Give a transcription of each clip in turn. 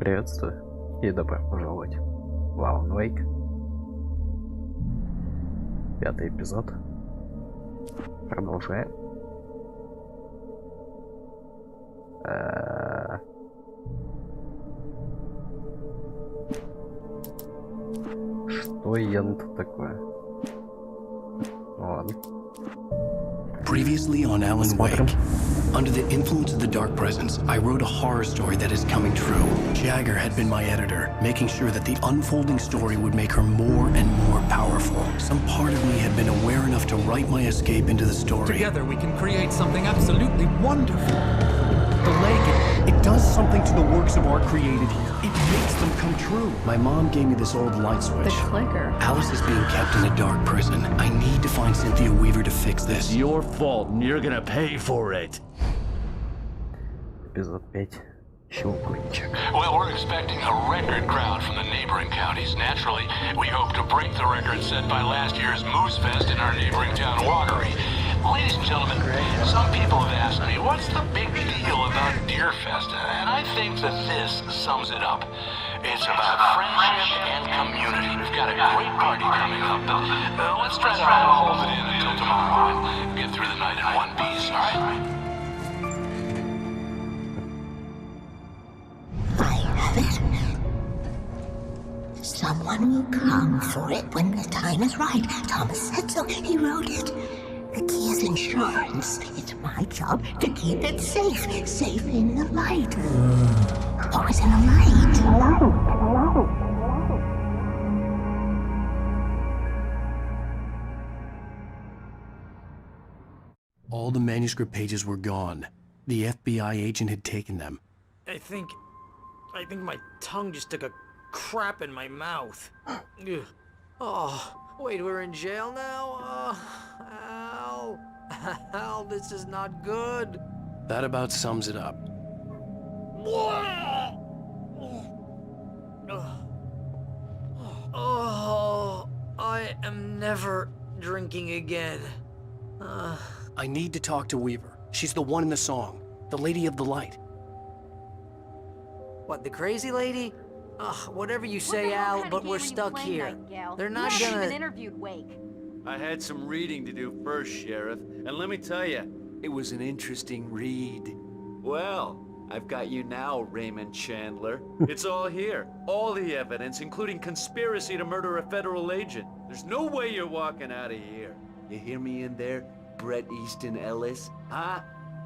Приветствую и добро пожаловать в Алана Уэйка. 5-й эпизод. Продолжаем. Что я тут такое? Ладно. Previously on Alan Wake, under the influence of the dark presence, I wrote a horror story that is coming true. Jagger had been my editor, making sure that the unfolding story would make her more and more powerful. Some part of me had been aware enough to write my escape into the story. Together we can create something absolutely wonderful. The lake, It does something to the works of art created here. It makes them come true. My mom gave me this old light switch. The clicker. Alice is being kept in a dark prison. I need to find Cynthia Weaver to fix this. It's your fault and you're gonna pay for it. Эпизод 5. Щелкунчик. Well, we're expecting a record crowd from the neighboring counties. Naturally, we hope to break the record set by last year's Moose Fest in our neighboring town, Watery. Ladies and gentlemen, some people have asked me, what's the big deal about Deer Fest? And I think that this sums it up. It's about friendship and community. We've got a great party coming up, but let's try to hold it in until tomorrow and get through the night in one piece, all right? I have it. Someone will come for it when the time is right. Thomas said so. He wrote it. The key is insurance. It's my job to keep it safe. Safe in the light. Always in the light. All the manuscript pages were gone. The FBI agent had taken them. I think my tongue just took a crap in my mouth. Ugh. Oh, wait, we're in jail now? Al, this is not good. That about sums it up. Oh, I am never drinking again. I need to talk to Weaver. She's the one in the song. The Lady of the Light. What, the crazy lady? Whatever you say, Al, but we're stuck here. They're not You haven't gonna... even interviewed Wake. I had some reading to do first, Sheriff, and let me tell you, it was an interesting read. Well, I've got you now, Raymond Chandler. It's all here. All the evidence, including conspiracy to murder a federal agent. There's no way you're walking out of here. You hear me in there, Bret Easton Ellis? Huh?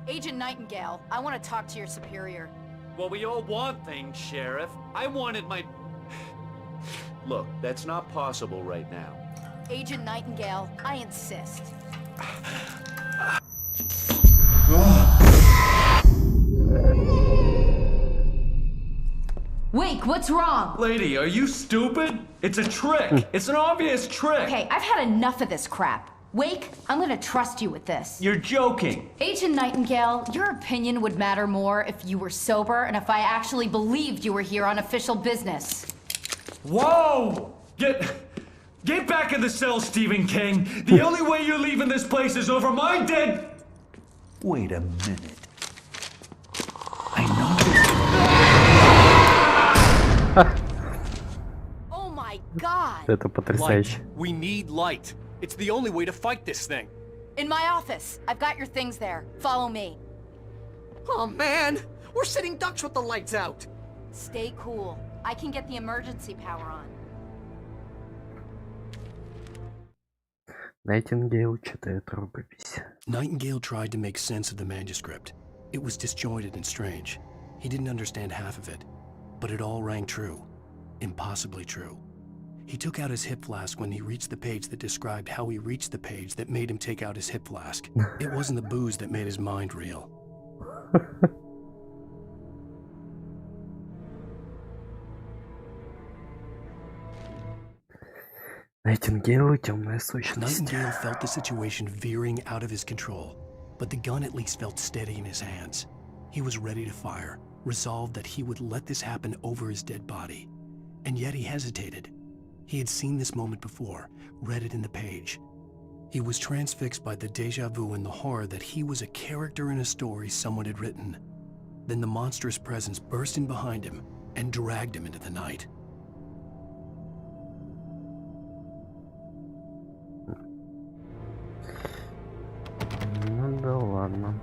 Agent Nightingale, I want to talk to your superior. Well, we all want things, Sheriff. I wanted my... Look, that's not possible right now. Agent Nightingale, I insist. Wake, what's wrong? Lady, are you stupid? It's a trick. It's an obvious trick. Okay, I've had enough of this crap. Wake, I'm gonna trust you with this. You're joking. Agent Nightingale, your opinion would matter more if you were sober and if I actually believed you were here on official business. Whoa! Get back in the cell, Stephen King. The only way you're leaving this place is over my dead... Wait a minute. I know. Oh my god! Это потрясающе. Light. We need light. It's the only way to fight this thing. In my office. I've got your things there. Follow me. Oh man, we're sitting ducks with the lights out. Stay cool. I can get the emergency power on. Найтингейл читает рукопись. Nightingale tried to make sense of the manuscript. It was disjointed and strange. He didn't understand half of it, but it all rang true. Impossibly true. He took out his hip flask when he reached the page that described how he reached the page that made him take out his hip flask. It wasn't the booze that made his mind reel. Найтингейл и темная сущность. Nightingale felt the situation veering out of his control, but the gun at least felt steady in his hands. He was ready to fire, resolved that he would let this happen over his dead body. And yet he hesitated. He had seen this moment before, read it in the page. He was transfixed by the déjà vu and the horror that he was a character in a story someone had written. Then the monstrous presence burst in behind him and dragged him into the night. Ну да ладно.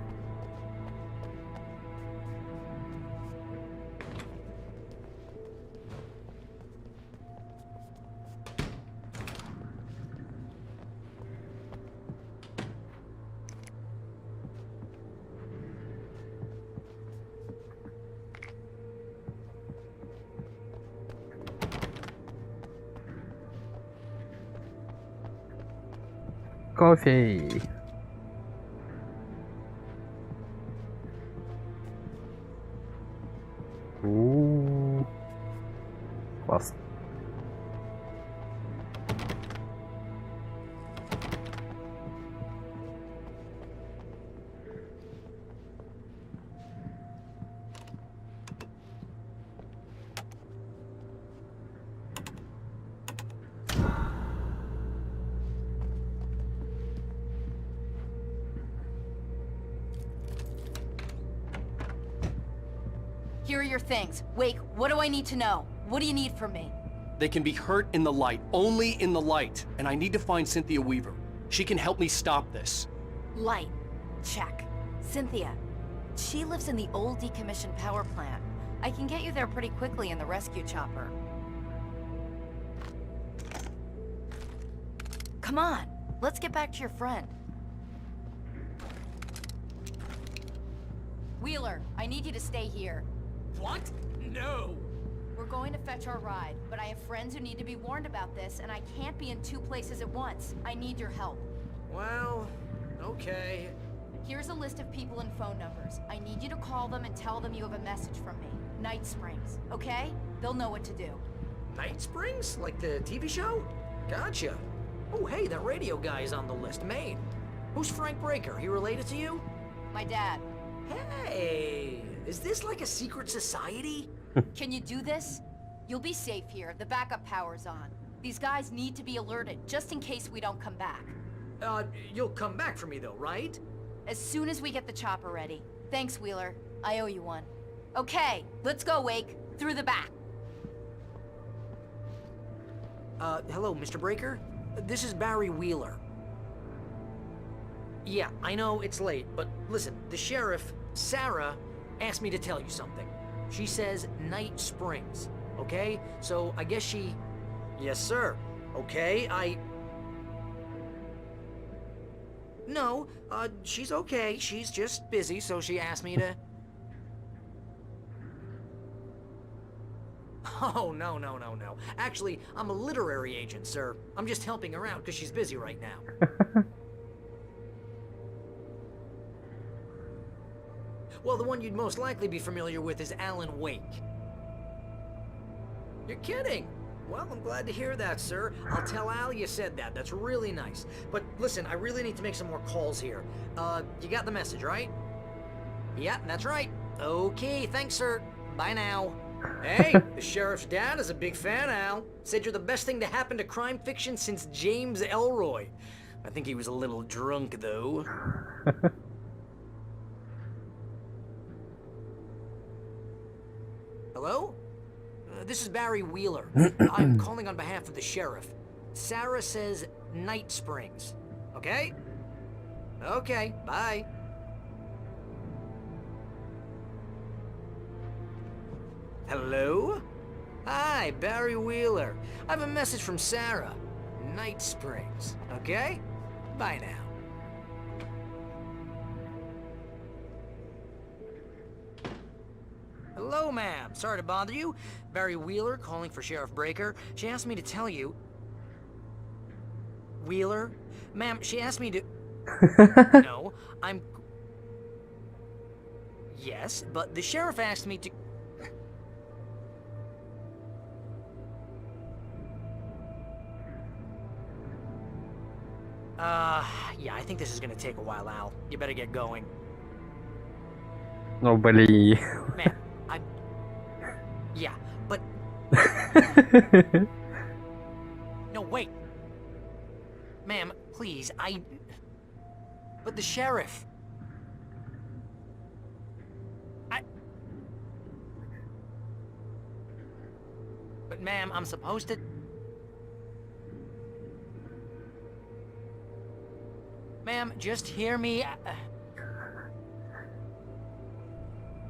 Кофе. Класс. Here are your things. Wake, what do I need to know? What do you need from me? They can be hurt in the light, only in the light. And I need to find Cynthia Weaver. She can help me stop this. Light. Check. Cynthia. She lives in the old decommissioned power plant. I can get you there pretty quickly in the rescue chopper. Come on, let's get back to your friend. Wheeler, I need you to stay here. What? No. We're going to fetch our ride, but I have friends who need to be warned about this, and I can't be in two places at once. I need your help. Well, okay. Here's a list of people and phone numbers. I need you to call them and tell them you have a message from me. Night Springs, okay? They'll know what to do. Night Springs? Like the TV show? Gotcha. Oh, hey, that radio guy is on the list. Maine. Who's Frank Breaker? He related to you? My dad. Hey, is this like a secret society? Can you do this? You'll be safe here. The backup power's on. These guys need to be alerted, just in case we don't come back. You'll come back for me though, right? As soon as we get the chopper ready. Thanks, Wheeler. I owe you one. Okay, let's go, Wake. Through the back. Hello, Mr. Breaker? This is Barry Wheeler. Yeah, I know it's late, but listen, the sheriff, Sarah, asked me to tell you something. She says Night Springs, okay? So I guess she... Yes, sir. Okay, No, she's okay. She's just busy, so she asked me to... Oh, no. Actually, I'm a literary agent, sir. I'm just helping her out because she's busy right now. Well, the one you'd most likely be familiar with is Alana Uwaick. You're kidding? Well, I'm glad to hear that, sir. I'll tell Al you said that. That's really nice. But listen, I really need to make some more calls here. You got the message, right? Yeah, that's right. Okay, thanks, sir. Bye now. Hey, the sheriff's dad is a big fan, Al. Said you're the best thing to happen to crime fiction since James Elroy. I think he was a little drunk, though. Hello? This is Barry Wheeler. I'm calling on behalf of the sheriff. Sarah says Night Springs. Okay? Okay, bye. Hello? Hi, Barry Wheeler. I have a message from Sarah. Night Springs. Okay? Bye now. Hello, ma'am. Sorry to bother you. Barry Wheeler calling for Sheriff Breaker. She asked me to tell you... Wheeler? Ma'am, she asked me to... No, I'm... Yes, but the sheriff asked me to... Yeah, I think this is gonna take a while, Al. You better get going. Oh, блин. Man, I'm... Yeah, but... No, wait. Ma'am, please, But the sheriff... But ma'am, I'm supposed to... Ma'am, just hear me.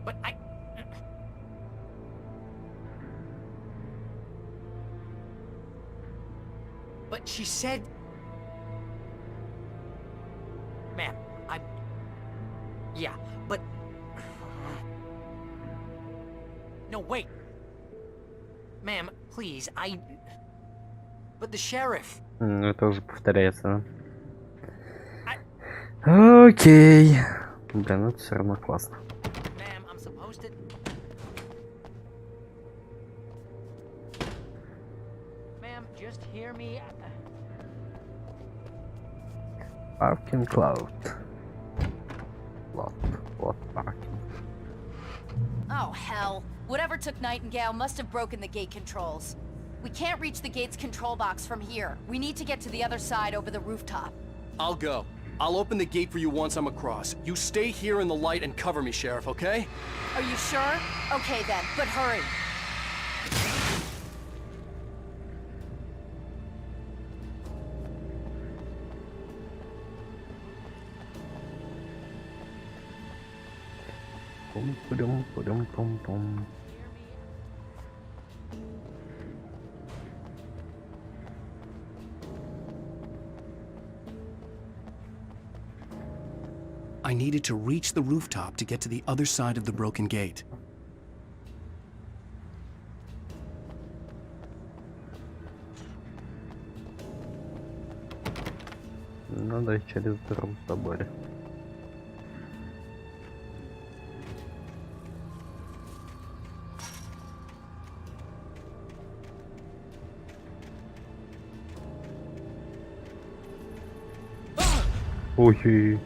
But I... But she said... Ma'am, I'm... Yeah, but... No, wait. Ma'am, please, But the sheriff... Это уже повторяется. Окей. Блин, это все равно классно. Ma'am, I'm supposed to... Ma'am, just hear me. Parking lot. Lot parking. Oh, hell. Whatever took Nightingale must have broken the gate controls. We can't reach the gate's control box from here. We need to get to the other side over the rooftop. I'll go. I'll open the gate for you once I'm across. You stay here in the light and cover me, Sheriff, okay? Are you sure? Okay then, but hurry. Пум-пудум-пудум-пум-пум. I needed to reach the rooftop to get to the other side of the broken gate. Надо через дыру в заборе. Ой.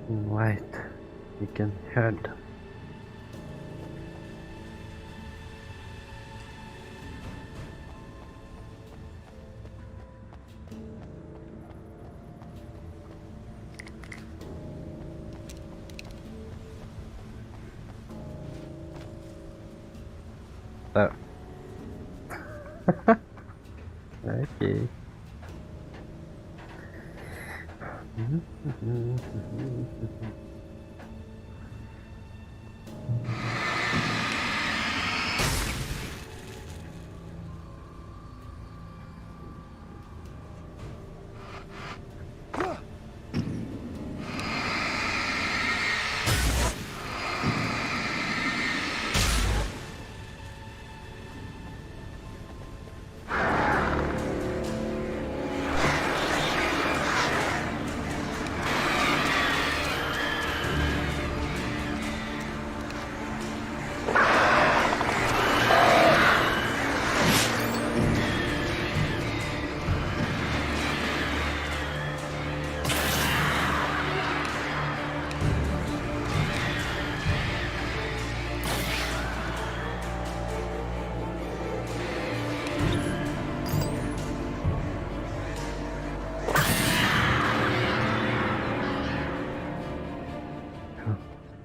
Right, you can hear them. Oh. Okay.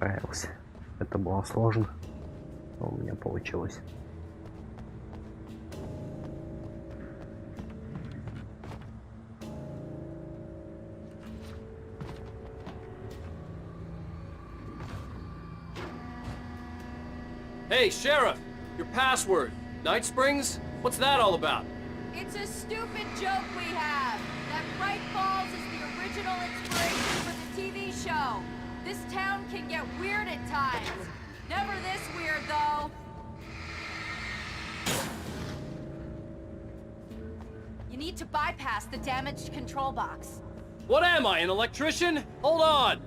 Справился. Это было сложно, но у меня получилось. Hey, Sheriff! Your password. Night Springs? What's that all about? It's a stupid joke we have. That Braight-Fall's is the original inspiration for the TV show. This town can get weird at times. Never this weird, though. You need to bypass the damaged control box. What am I, an electrician? Hold on!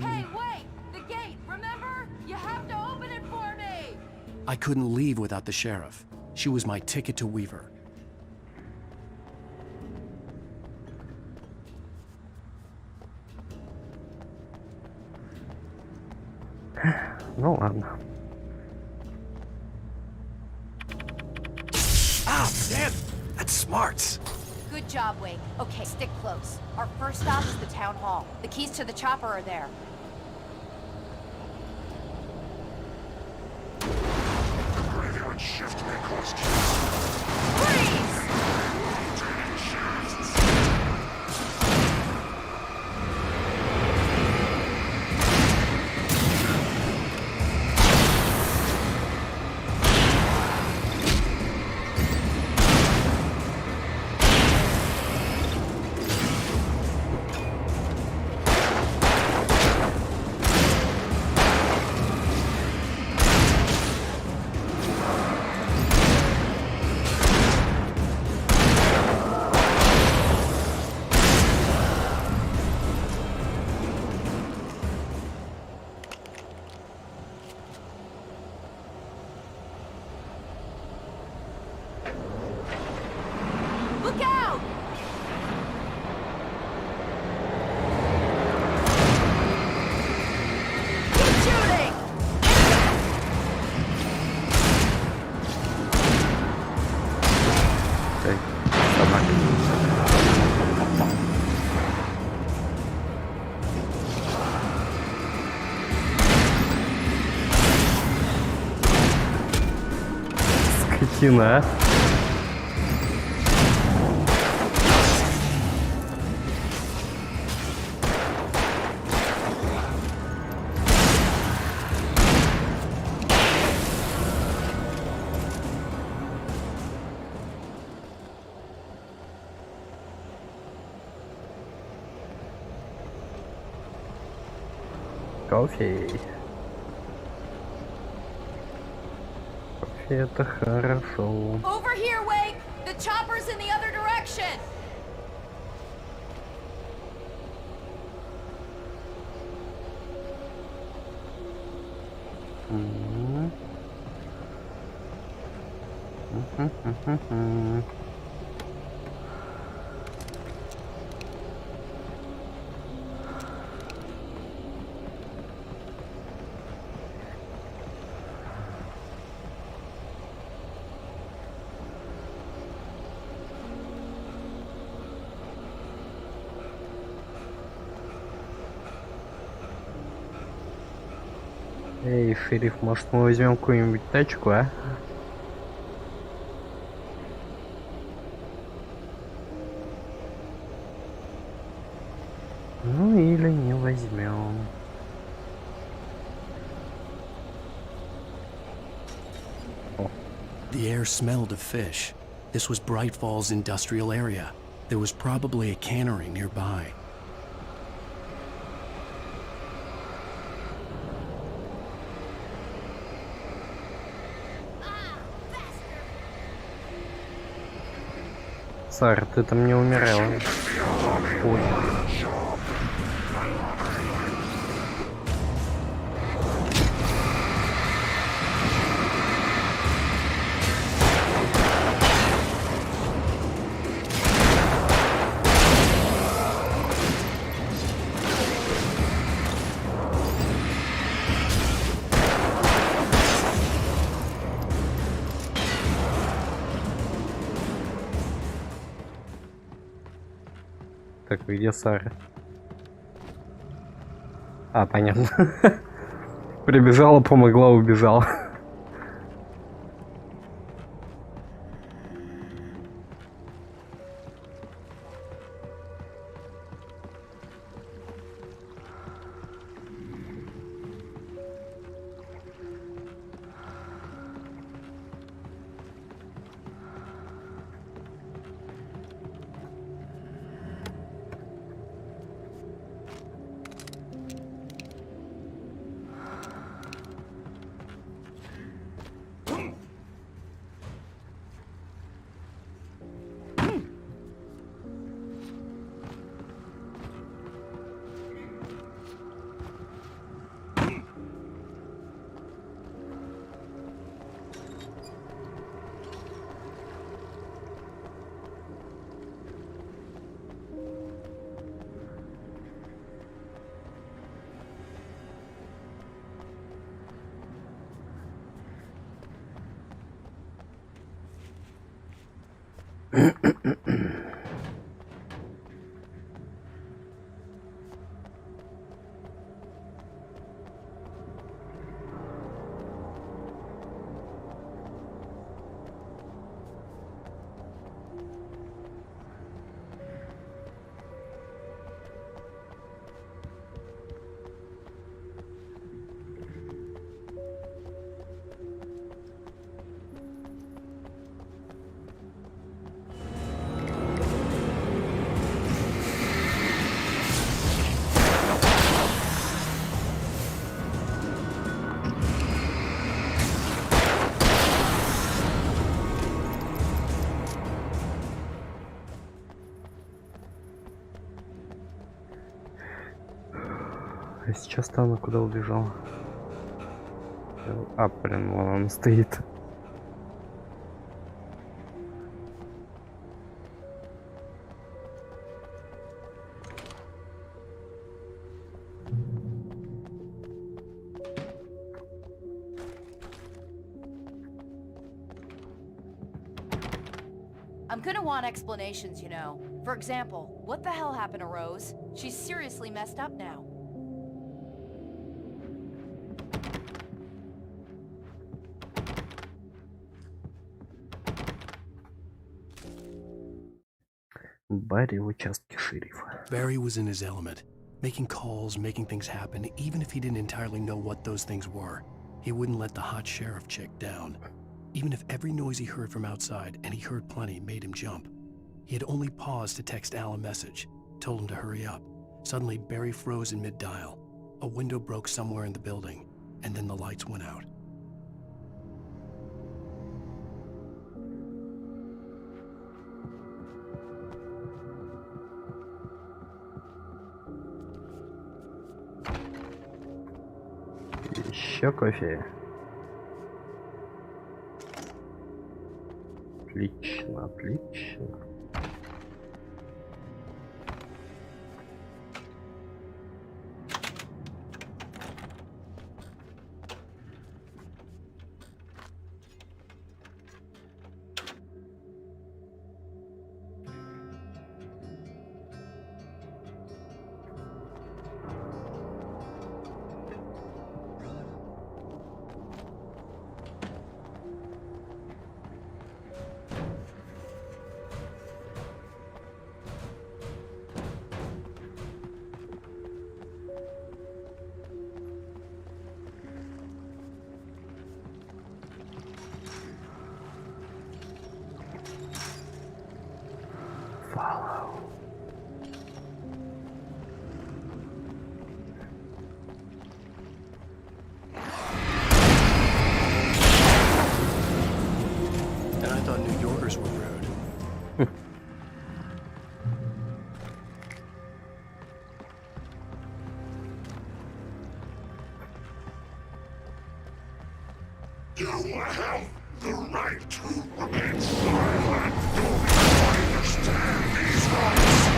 Hey, wait! The gate, remember? You have to open it for me! I couldn't leave without the sheriff. She was my ticket to Weaver. Ну ладно. Ah, damn! That's smarts! Good job, Wake. Okay, stick close. Our first stop is the town hall. The keys to the chopper are there. Freeze! Look out! Keep shooting! Эй, собака. Скотина, а? Кофе. Кофе это хорошо. Over here, Wake! The chopper's in the other direction! Эй, шериф, может мы возьмем какую-нибудь тачку, а? Ну или не возьмем. The air smelled of fish. This was Braight-Fall's industrial area. There was probably a cannery nearby. Сара, ты там не умирала. Ой. Так, где Сара? А, понятно. Прибежала, помогла, убежала. А сейчас-то она куда убежала? А, блин, вон она стоит. I'm gonna want explanations, you know. For example, what the hell happened to Rose? She's seriously messed up now. Барри в участке шерифа. Barry was in his element, making calls, making things happen, even if he didn't entirely know what those things were. He wouldn't let the hot sheriff chick down. Even if every noise he heard from outside, and he heard plenty, made him jump. He had only paused to text Al a message, told him to hurry up. Suddenly, Barry froze in mid-dial. A window broke somewhere in the building, and then the lights went out. Еще кофе. Отлично, отлично. And I thought New Yorkers were rude. You have the right to remain silent. You understand these rights.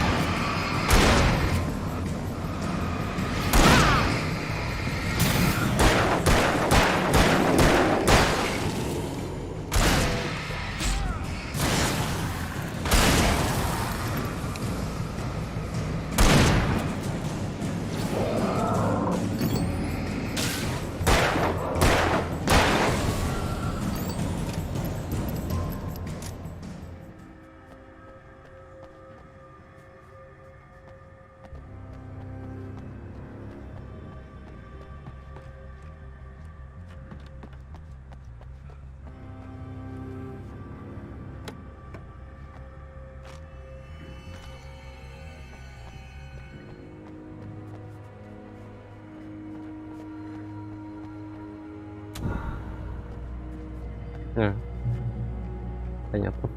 Понятно.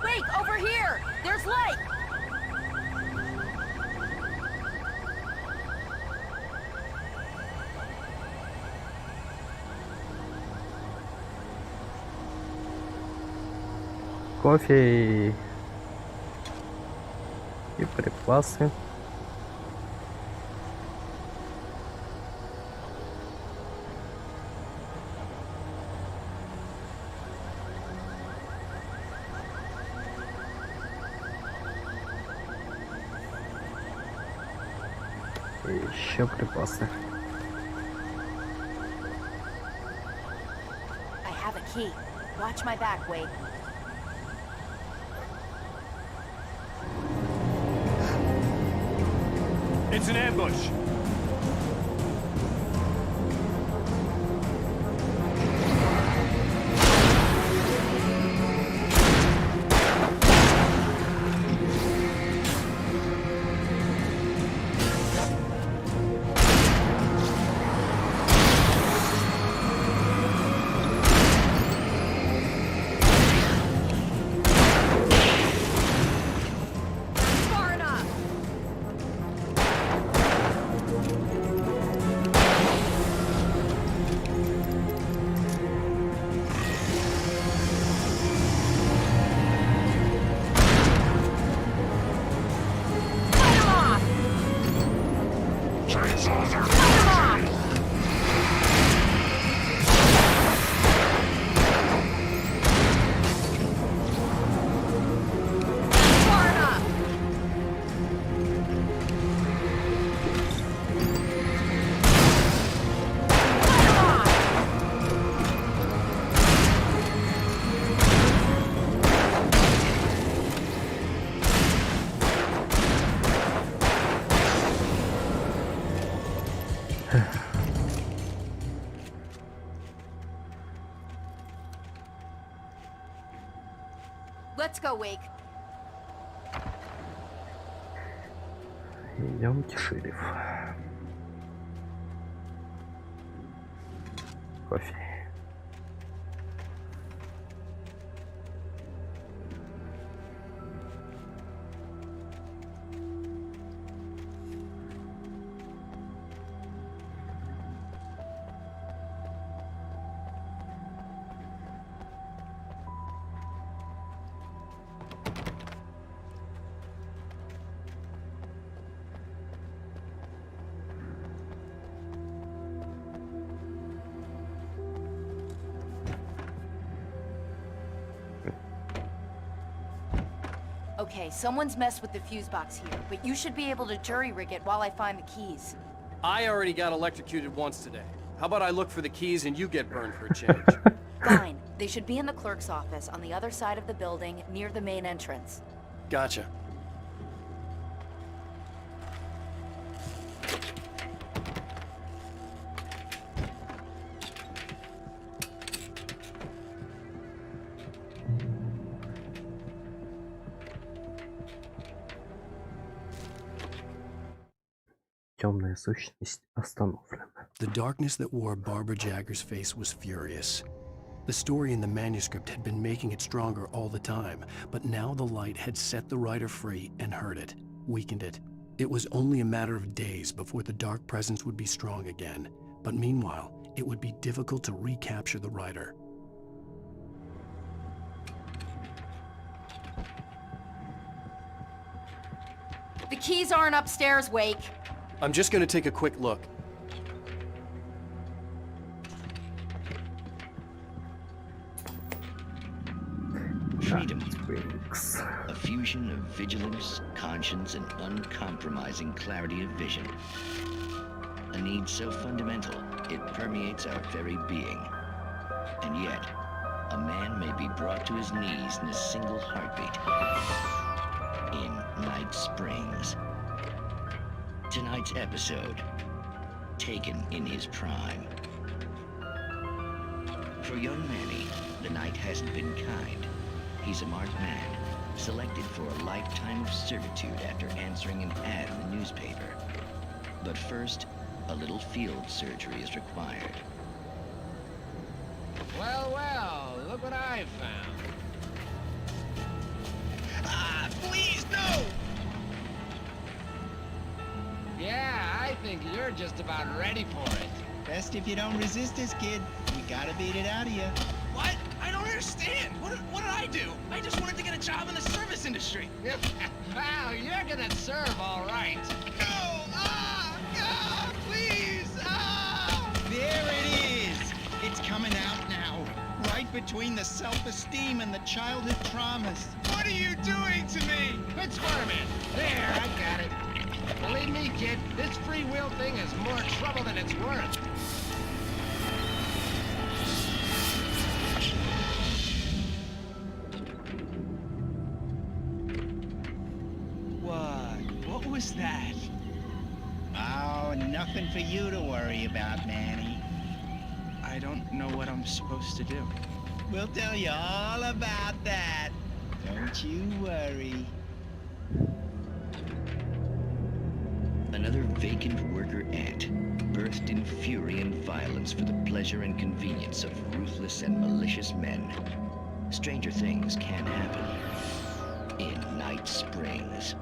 Wait, over here! There's light! Кофе и припасы. И еще припасы. I have a key. Watch my back, Wake. It's an ambush. Let's go, Wake. Идемте, шериф. Кофе. Okay, someone's messed with the fuse box here, but you should be able to jury-rig it while I find the keys. I already got electrocuted once today. How about I look for the keys and you get burned for a change? Fine. They should be in the clerk's office on the other side of the building, near the main entrance. Gotcha. Темная сущность остановлена. The darkness that wore Barbara Jagger's face was furious. The story in the manuscript had been making it stronger all the time, but now the light had set the writer free and hurt it, weakened it. It was only a matter of days before the dark presence would be strong again, but meanwhile, it would be difficult to recapture the writer. The keys aren't upstairs, Wake. I'm just gonna take a quick look. Freedom. A fusion of vigilance, conscience, and uncompromising clarity of vision. A need so fundamental, it permeates our very being. And yet, a man may be brought to his knees in a single heartbeat. In Night Springs. Tonight's episode, taken in his prime. For young Manny, the night hasn't been kind. He's a marked man, selected for a lifetime of servitude after answering an ad in the newspaper. But first, a little field surgery is required. Well, well, look what I found. Ah, please, no! Yeah, I think you're just about ready for it. Best if you don't resist this, kid. We gotta beat it out of you. What? I don't understand. What did I do? I just wanted to get a job in the service industry. Wow, you're gonna serve all right. No! Ah, please! Ah! There it is! It's coming out now. Right between the self-esteem and the childhood traumas. What are you doing to me? Quit squirming. There, I got it. Believe me, kid, this free will thing is more trouble than it's worth. is that? Oh, nothing for you to worry about, Manny. I don't know what I'm supposed to do. We'll tell you all about that. Don't you worry. Another vacant worker ant, birthed in fury and violence for the pleasure and convenience of ruthless and malicious men. Stranger things can happen in Night Springs.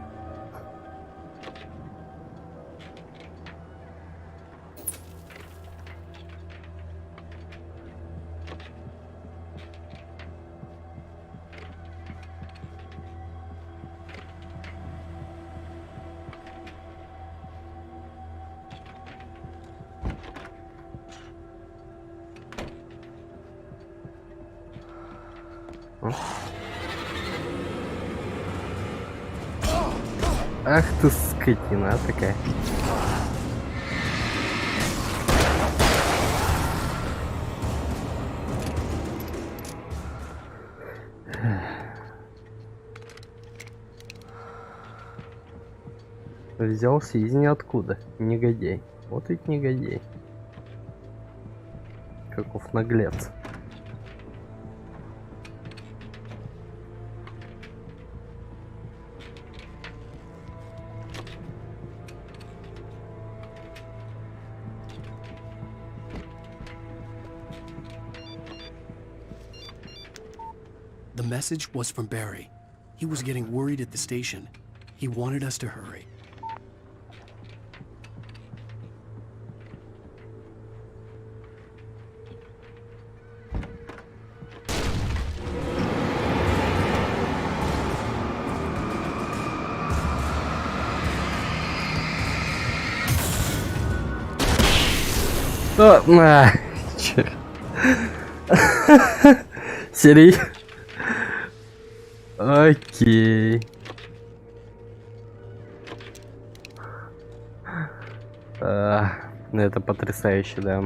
Ах ты скотина такая. Взялся из ниоткуда, негодяй. Вот ведь негодяй. Каков наглец. The message was from Barry. He was getting worried at the station. He wanted us to hurry. Черт. Серий. Окей. Это потрясающе, да.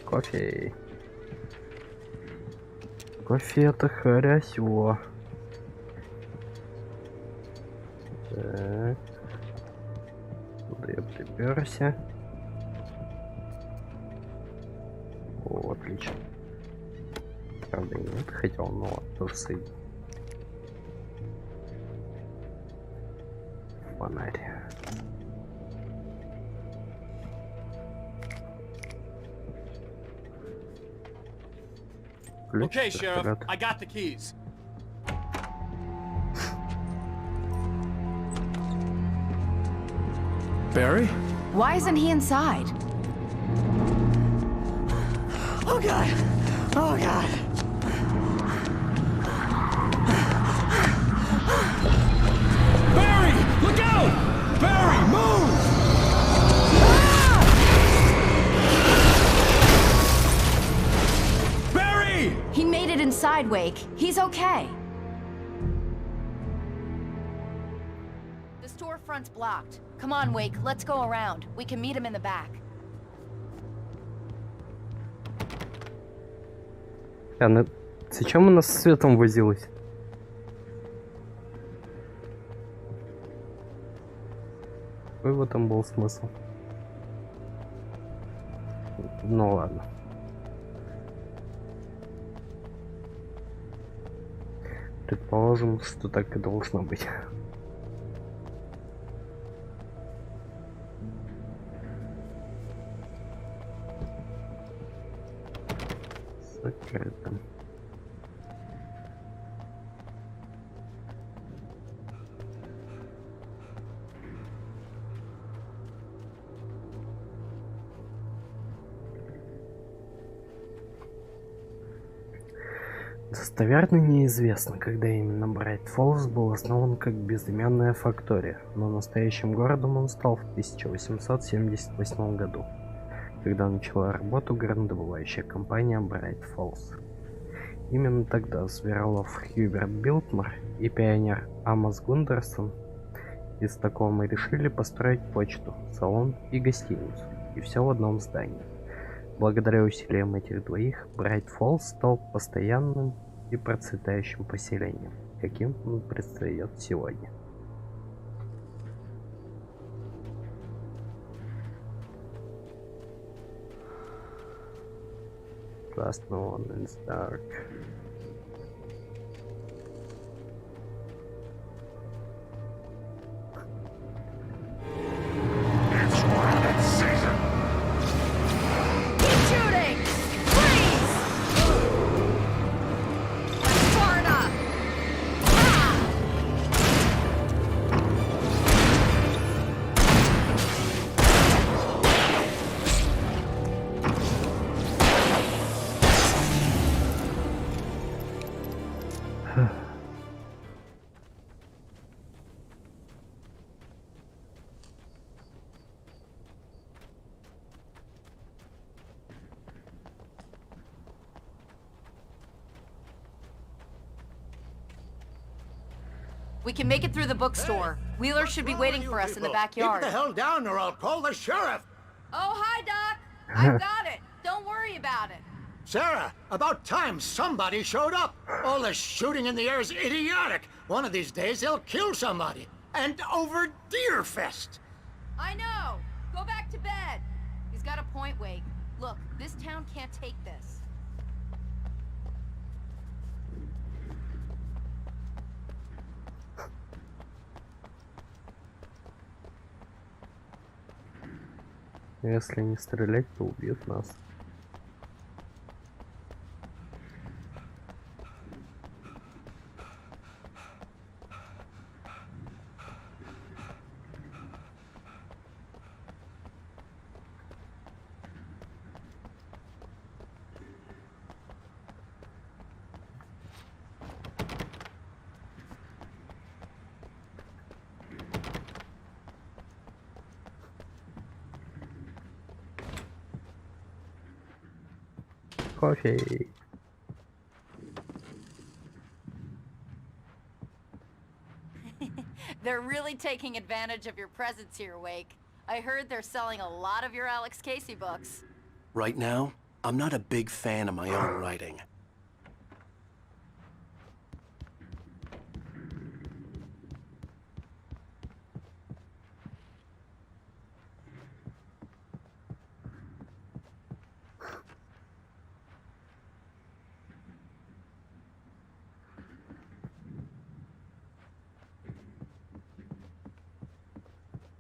Кофе. Кофе это хорошо. Так. Куда я приперся? О, отлично. Правда, нет, хотел, но тоже сойдет. Фонарь. Okay, Sheriff, I got the keys. Barry? Why isn't he inside? Oh God! Oh God! Barry! Look out! Barry, move! Barry! He made it inside, Wake. He's okay. The storefront's blocked. Come on, Wake, let's go around. We can meet him in the back. Она... Зачем она с светом возилась? Какой в этом был смысл? Ну ладно. Предположим, что так и должно быть. Закрыто. Достоверно неизвестно, когда именно Брайт-Фоллс был основан как безымянная фактория, но настоящим городом он стал в 1878 году, когда начала работу горнодобывающая компания Брайт-Фоллс. Именно тогда зверолов Хьюберт Билтмор и пионер Амос Гундерсон из Стокгольма решили построить почту, салон и гостиницу, и все в одном здании. Благодаря усилиям этих двоих Брайт-Фоллс стал постоянным и процветающим поселением, каким он предстает сегодня. Trust no one in the dark. We can make it through the bookstore. Wheeler should be waiting for us in the backyard. Keep the hell down or I'll call the sheriff. Oh, hi, Doc. I've got it. Don't worry about it. Sarah, about time somebody showed up. All this shooting in the air is idiotic. One of these days they'll kill somebody. And over Deerfest. I know. Go back to bed. He's got a point, Wake. Look, this town can't take this. Если не стрелять, то убьют нас. Кофе. They're really taking advantage of your presence here, Wake. I heard they're selling a lot of your Alex Casey books. Right now, I'm not a big fan of my own writing.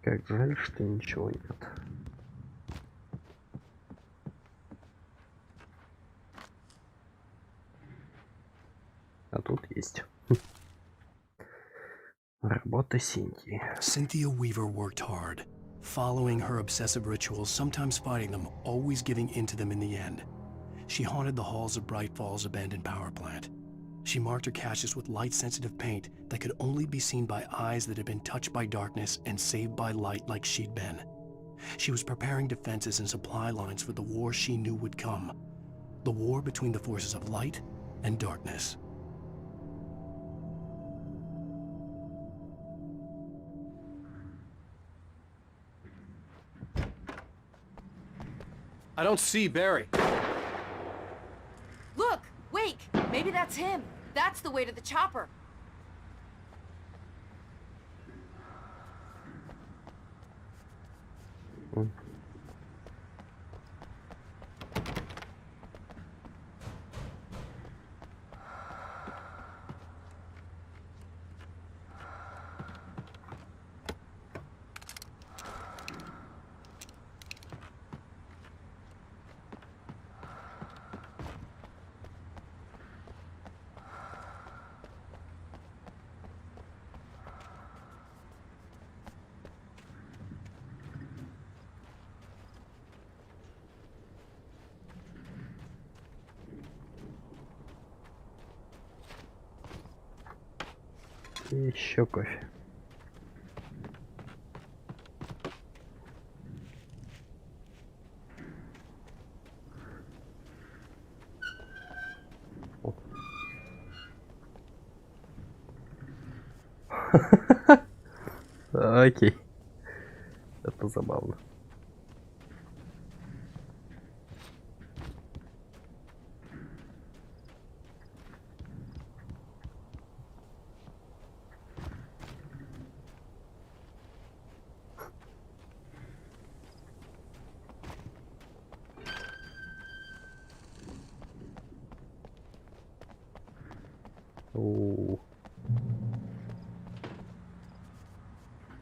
Как жаль, что ничего нет. А тут есть. Работа Синтии. Cynthia Weaver worked hard, following her obsessive rituals, sometimes fighting them, always giving in to them in the end. She haunted the halls of Braight-Fall's abandoned power plant. She marked her caches with light-sensitive paint that could only be seen by eyes that had been touched by darkness and saved by light like she'd been. She was preparing defenses and supply lines for the war she knew would come. The war between the forces of light and darkness. I don't see Barry. Look! Wake! Maybe that's him. That's the way to the chopper. И еще кофе. Окей. Это забавно.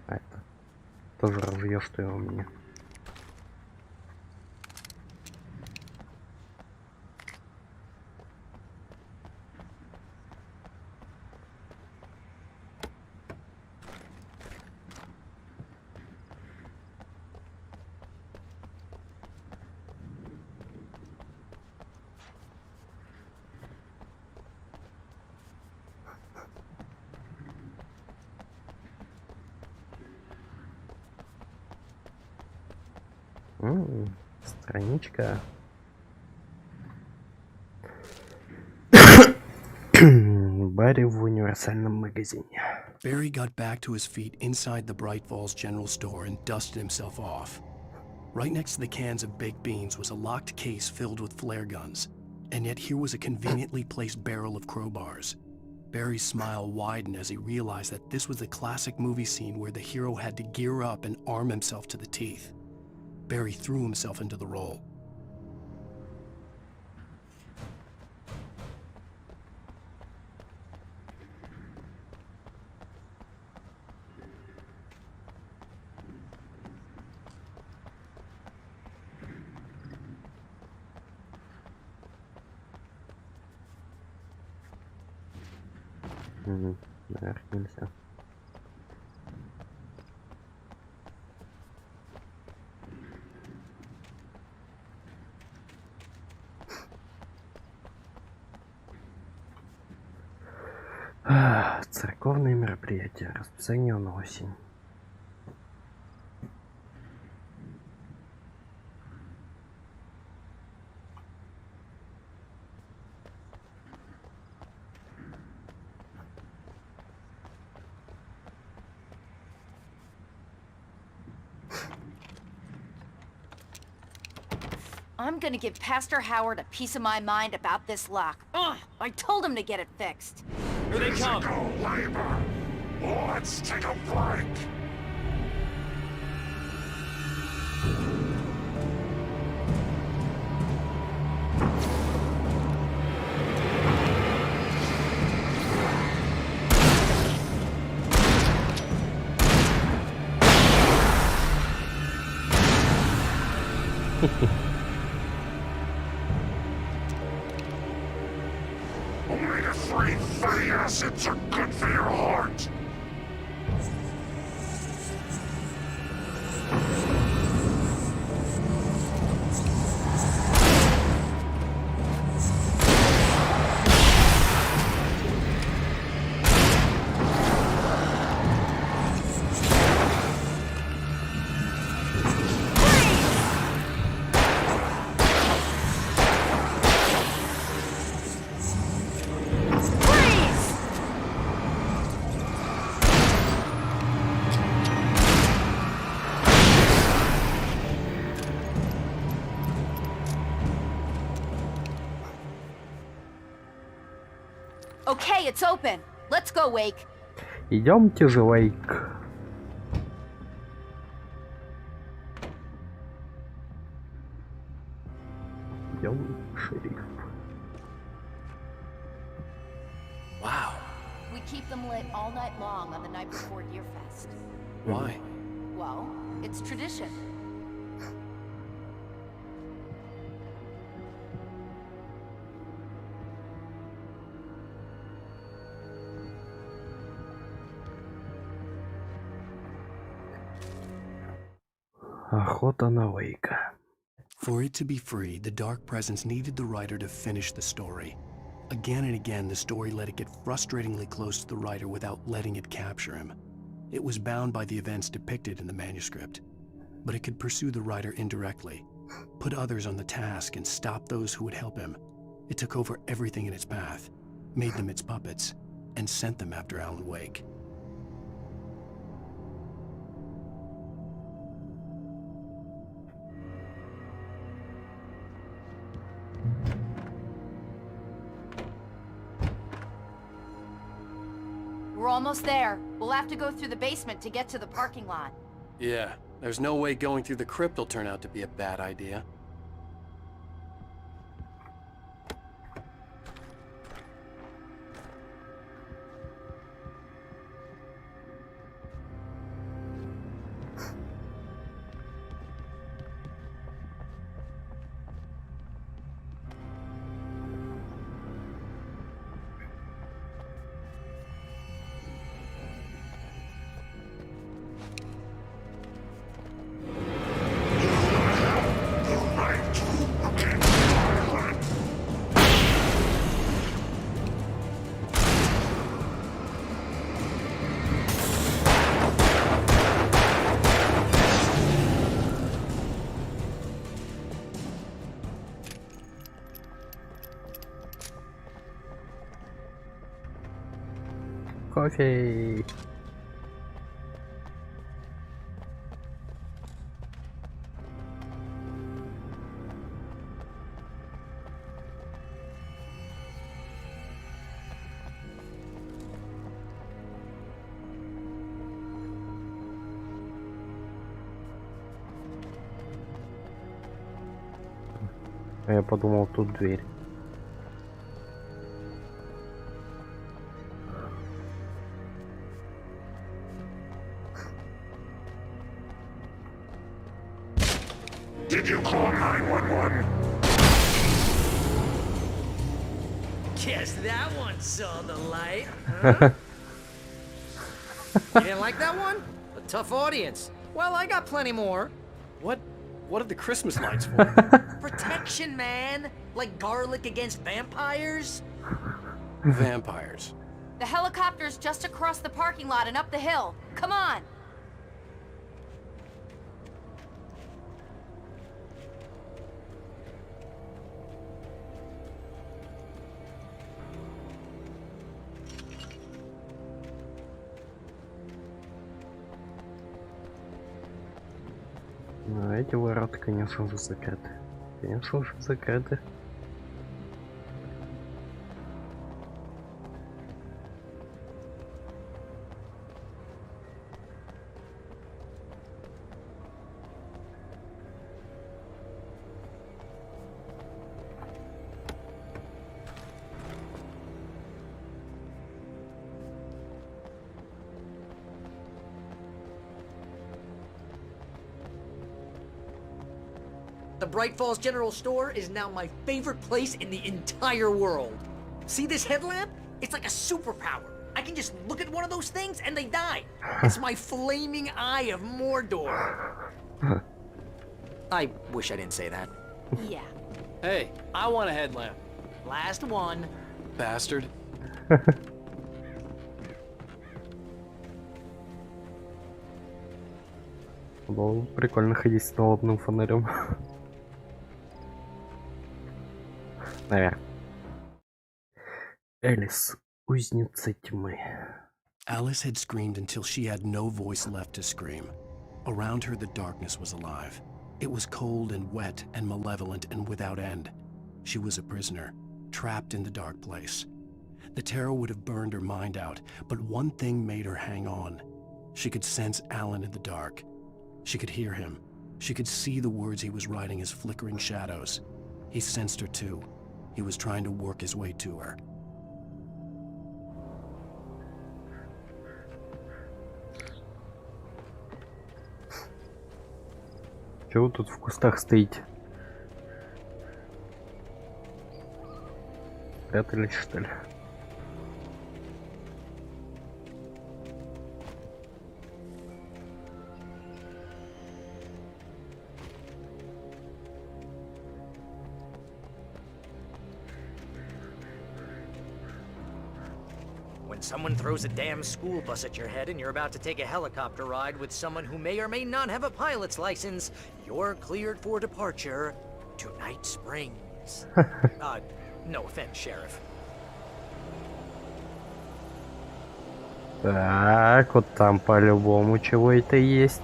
А это тоже ружье, что его мне. Страничка. Барри в универсальном магазине. Barry got back to his feet inside the Brайт-Фоллс general store and dusted himself off. Right next to the cans of baked beans was a locked case filled with flare guns, and yet here was a conveniently placed barrel of crowbars. Barry's smile widened as he realized that this was the classic movie scene where the hero had to gear up and arm himself to the teeth. Barry threw himself into the role. Наверх нельзя. Церковные мероприятия. Расписание на осень. I'm gonna give Pastor Howard a piece of my mind about this lock. Ugh, I told him to get it fixed. Here they come. Labor. Let's take a break. Omega-3 fatty acids are good for your heart. Okay, it's open. Let's go, Wake. Идемте же, Уэйк. Идем, шериф. Wow. We keep them lit all night long on the night before Deerfest. Why? Well, it's tradition. Охота на Уэйка. For it to be free, the dark presence needed the writer to finish the story. Again and again, the story let it get frustratingly close to the writer without letting it capture him. It was bound by the events depicted in the manuscript, but it could pursue the writer indirectly, put others on the task, and stop those who would help him. It took over everything in its path, made them its puppets, and sent them after Alana Uweyka. We're almost there. We'll have to go through the basement to get to the parking lot. Yeah, there's no way going through the crypt will turn out to be a bad idea. Кофе. А я подумал, тут дверь. Did you call 911? Guess that one saw the light, huh? You didn't like that one? A tough audience. Well, I got plenty more. What are the Christmas lights for? Protection, man. Like garlic against vampires. Vampires. The helicopter's just across the parking lot and up the hill. Come on! Ну, эти ворота, конечно же, закрыты. Конечно же, закрыты. The Braight-Fall's General Store is now my favorite place in the entire world. See this headlamp? It's like a superpower. I can just look at one of those things and they die. It's my flaming eye of Mordor. I wish I didn't say that. Yeah. Hey, I want a headlamp. Last one. Bastard. Было бы прикольно ходить с налобным фонарем. Наверное. Элис, узница тьмы. Alice had screamed until she had no voice left to scream. Around her, the darkness was alive. It was cold and wet and malevolent and without end. She was a prisoner, trapped in the dark place. The terror would have burned her mind out, but one thing made her hang on. She could sense Alan in the dark. She could hear him. She could see the words he was writing as flickering shadows. He sensed her too. He was trying to work his way to her. Чего вы тут в кустах стоите? Прятались, что ли? when someone throws a damn school bus at your head and you're about to take a helicopter ride with someone who may or may not have a pilot's license, you're cleared for departure to Night Springs. No offense, Sheriff. Так, вот там по-любому чего-то есть.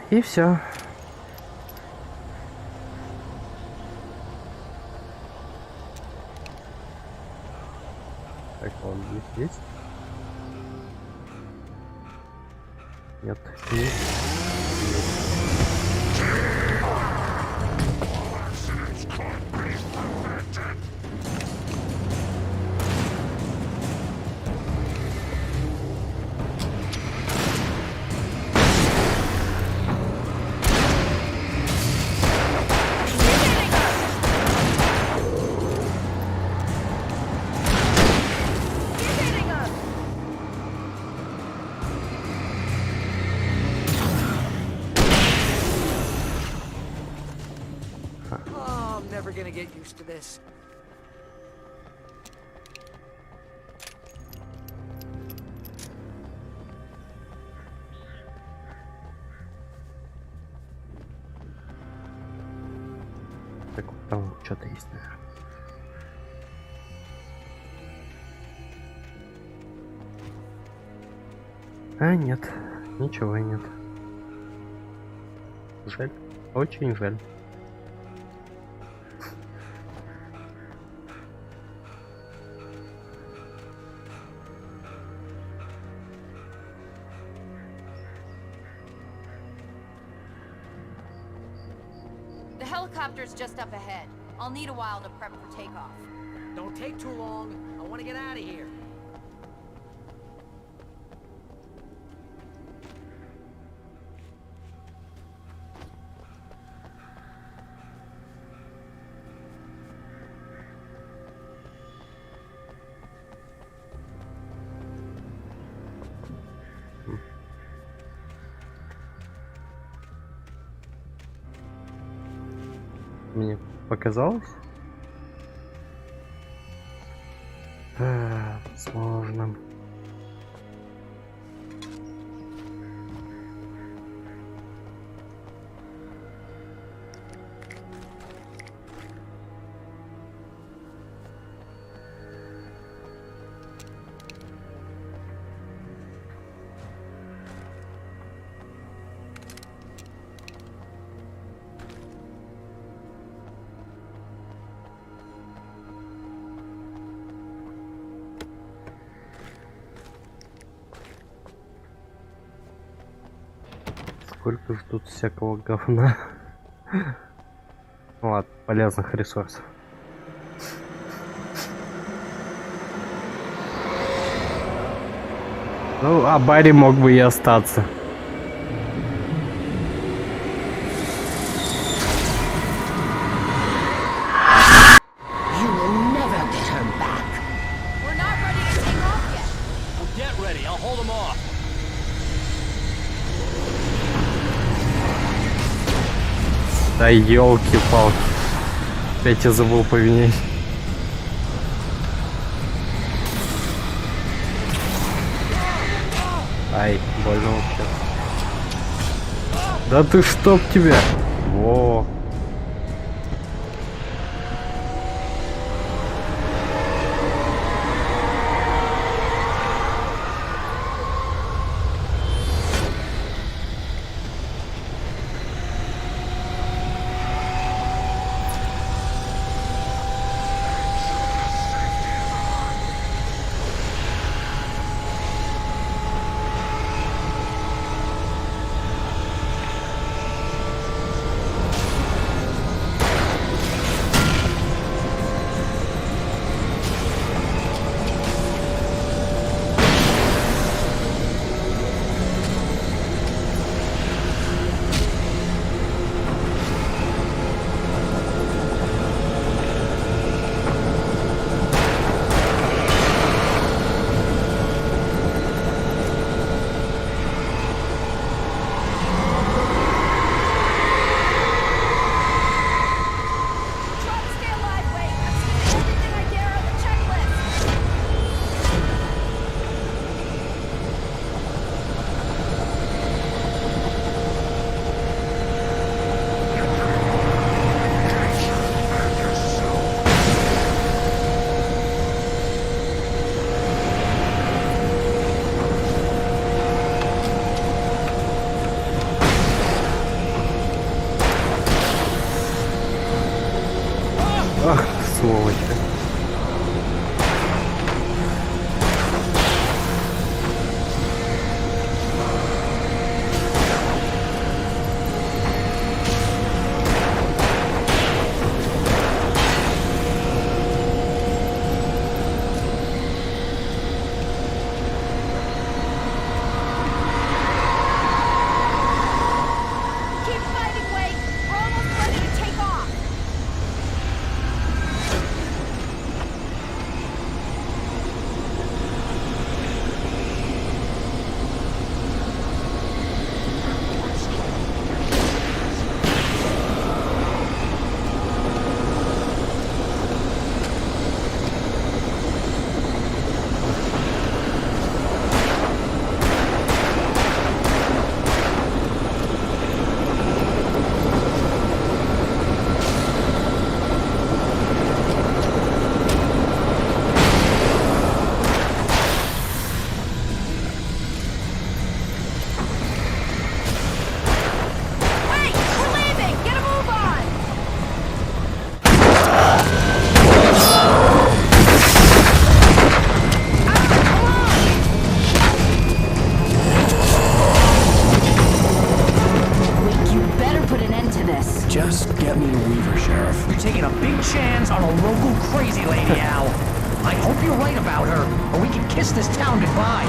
И все. Так, он здесь есть? Нет, есть. Get used to this. Так вот там что-то есть, наверное. А нет, ничего нет. Жаль, очень жаль. The helicopter's just up ahead. I'll need a while to prep for takeoff. Don't take too long. I want to get out of here. Мне показалось? Да, возможно. Сколько же тут всякого говна. Ладно, полезных ресурсов. Ну, а Барри мог бы и остаться. Да елки-палки. Опять я забыл поменять. Ай, больно вообще. Да ты чтоб тебя. Во. I hope you're right about her, or we can kiss this town goodbye.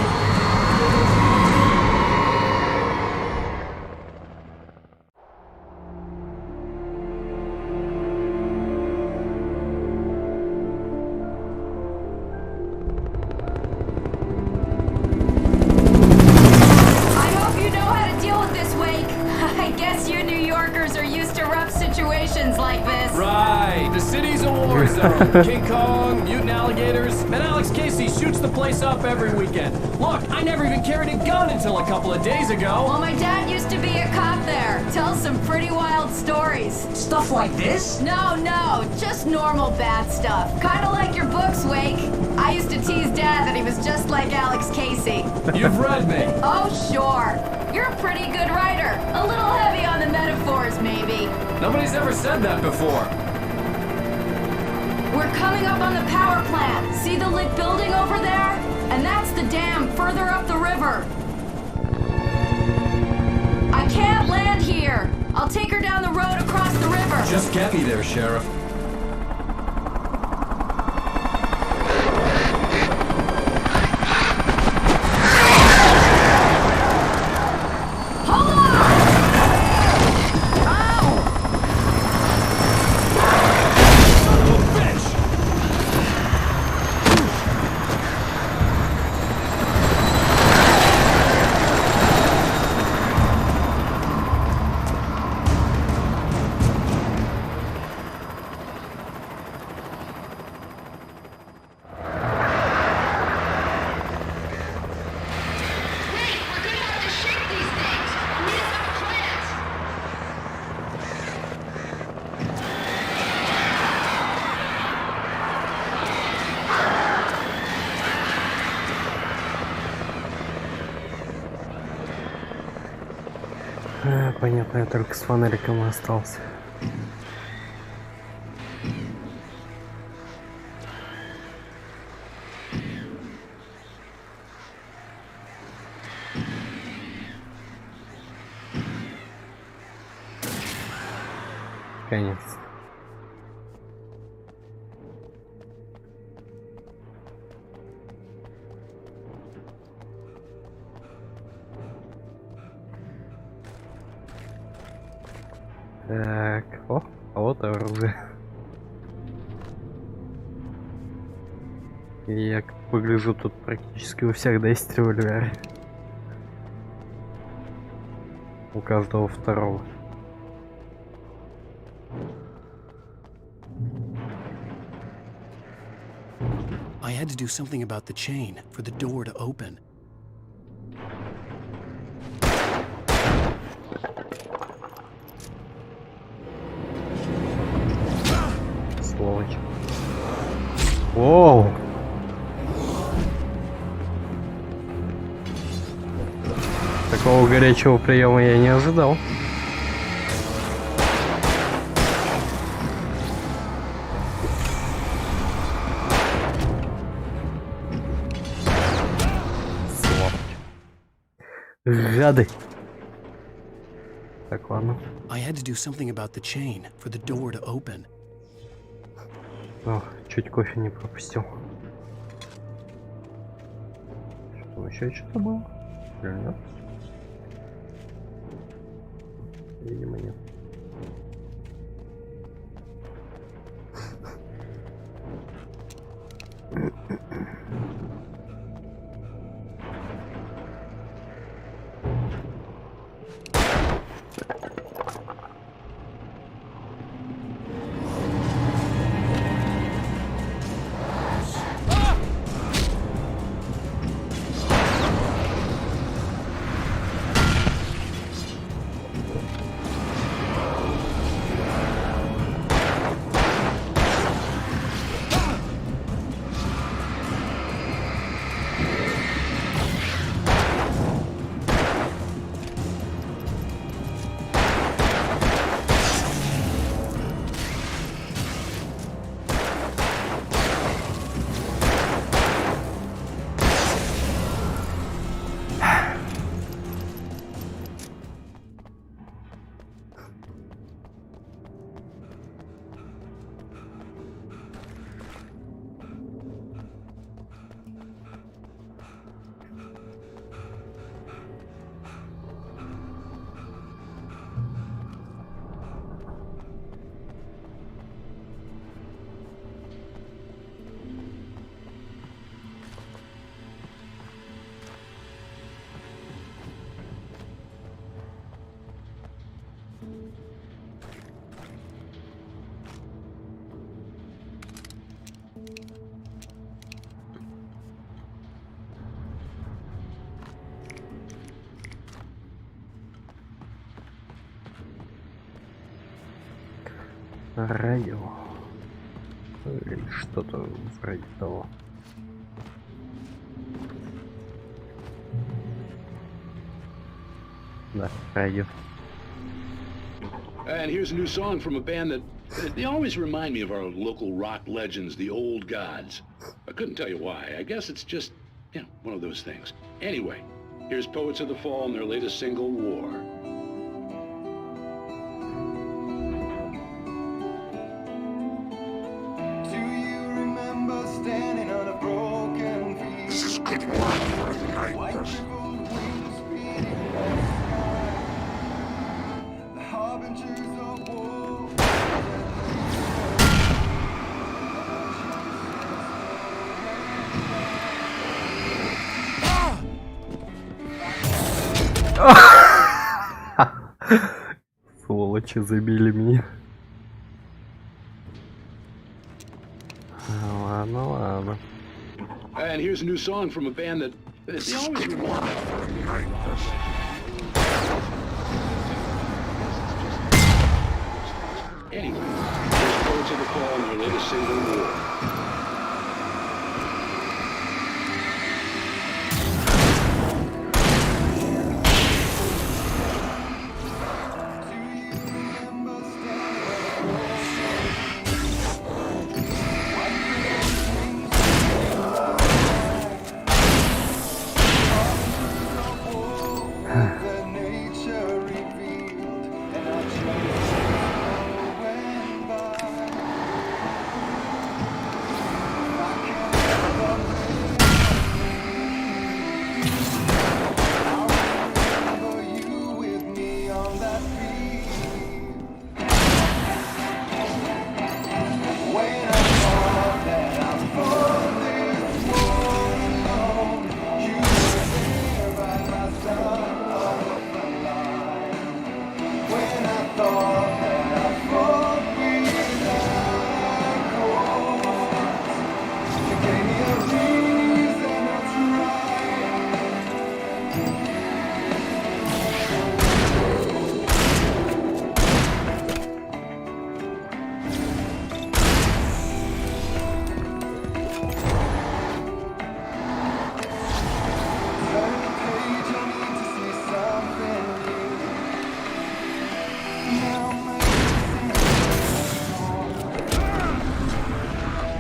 King Kong, mutant alligators, and Alex Casey shoots the place up every weekend. Look, I never even carried a gun until a couple of days ago. Well, my dad used to be a cop there. Tells some pretty wild stories. Stuff like this? No, just normal bad stuff. Kinda like your books, Wake. I used to tease Dad that he was just like Alex Casey. You've read me. Oh, sure. You're a pretty good writer. A little heavy on the metaphors, maybe. Nobody's ever said that before. We're coming up on the power plant. See the lit building over there? And that's the dam further up the river. I can't land here. I'll take her down the road across the river. Just get me there, Sheriff. Понятно, я только с фонариком остался. Конец. Так, а вот оружие. Я как выгляжу, тут практически у всех есть револьверы. У каждого второго. I had to do something about the chain for the door to open. Сволочь. Воу! Такого горячего приема я не ожидал. Гады. Так, ладно. I had to do something about the chain for the door to open. О, чуть кофе не пропустил. Что там еще что-то было? Или нет? Видимо, нет. Радио. Или что-то вроде того. Да, радио. And here's a new song from a band that they always remind me of our local rock legends, the old gods. I couldn't tell you why. I guess it's just, one of those things. Anyway, here's Poets of the Fall and their latest single, War. Do you remember standing on a broken field? This is good work for a night person. Сволочи забили меня. Ладно, ладно. And here's a new song from a band that they always remind me of. Anyway, here's Poets of the Fall and their latest single, War.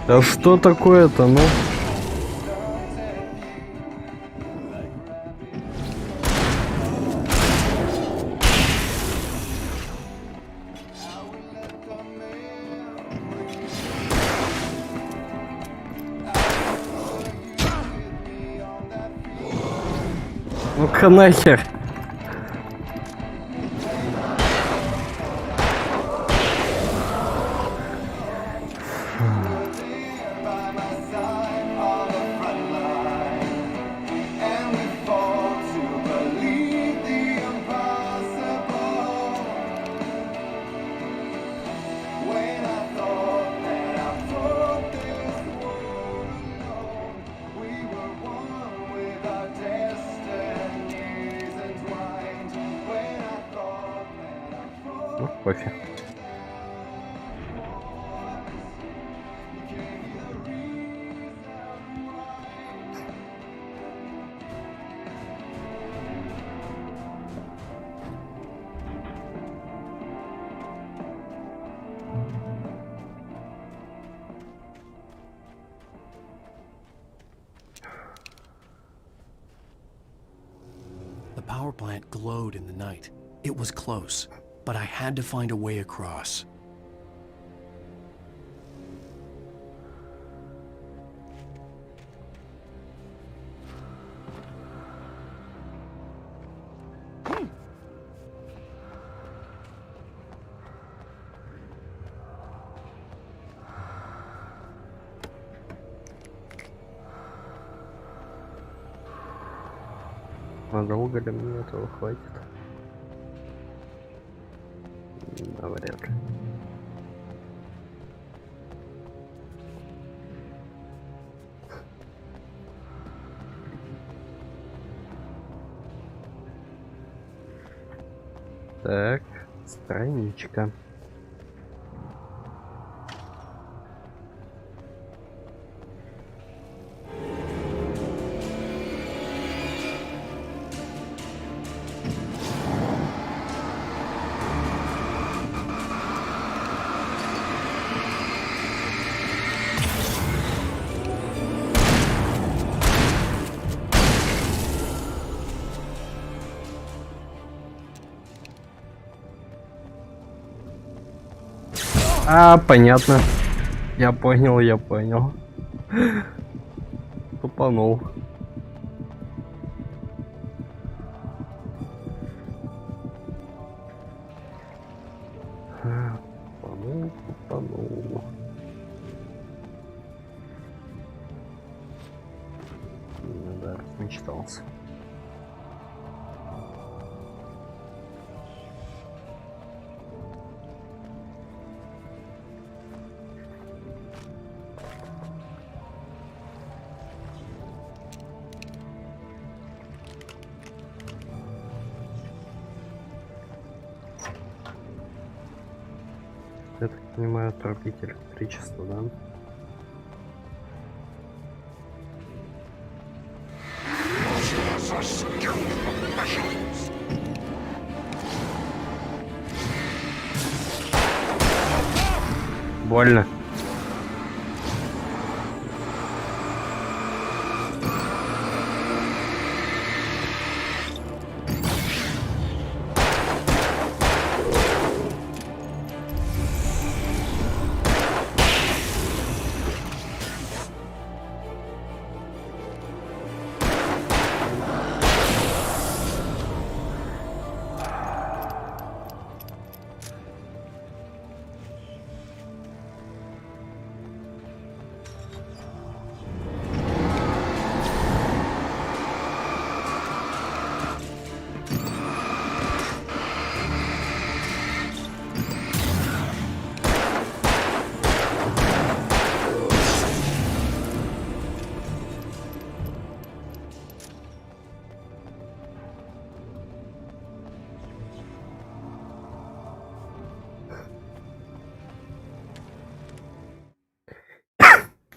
Да что такое-то, ну? Ну-ка нахер. Кофе. The power plant glowed in the night. It was close, but I had to find a way across. Надолго ли мне этого хватит? Да, вряд ли. Так, страничка. А, понятно. Я понял. Тупанул. Тупанул. Да, размечтался. Я так понимаю, отрубить электричество, да? Больно.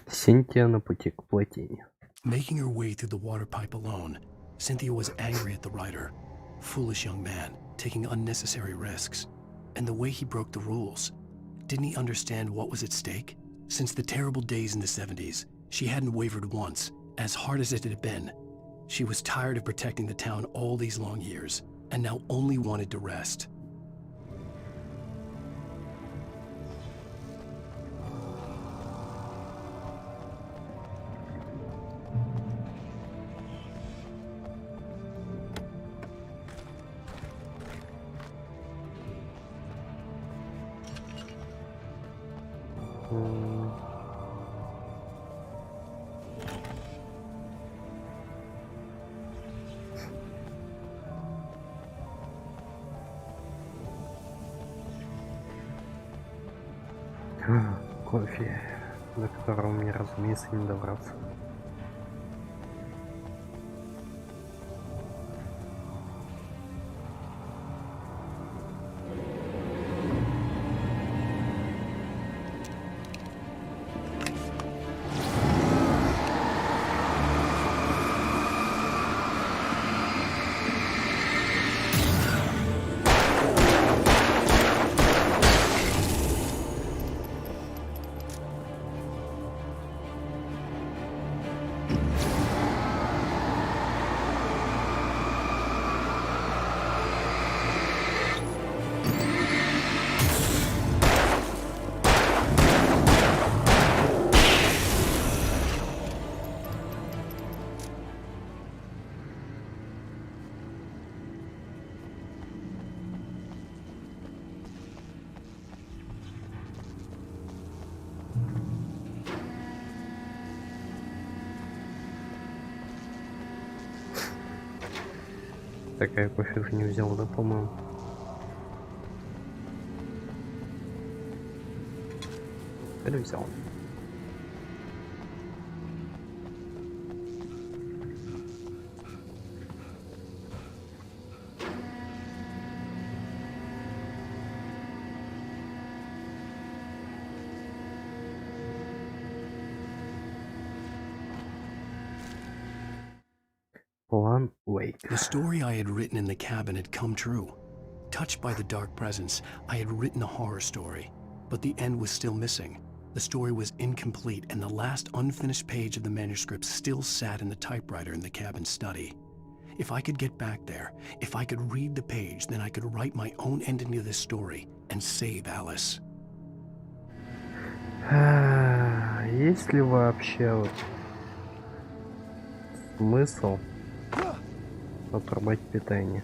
Cynthia на пути к плотине. Making her way through the water pipe alone, Cynthia was angry at the writer. Foolish young man, taking unnecessary risks. And the way he broke the rules. Didn't he understand what was at stake? Since the terrible days in the 70s, she hadn't wavered once, as hard as it had been. She was tired of protecting the town all these long years, and now only wanted to rest. Кофе, до которого мне, разумеется, не добраться. Такая кофе уже не взял, да, по-моему? Или взял? Алана Уэйка. The story I had written in the cabin had come true. Touched by the dark presence, I had written a horror story, but the end was still missing. The story was incomplete, and the last unfinished page of the manuscript still sat in the typewriter in the cabin study. If I could get back there, if I could read the page, then I could write my own ending to this story and save Alice. Есть ли вообще вот смысл отрубать питание?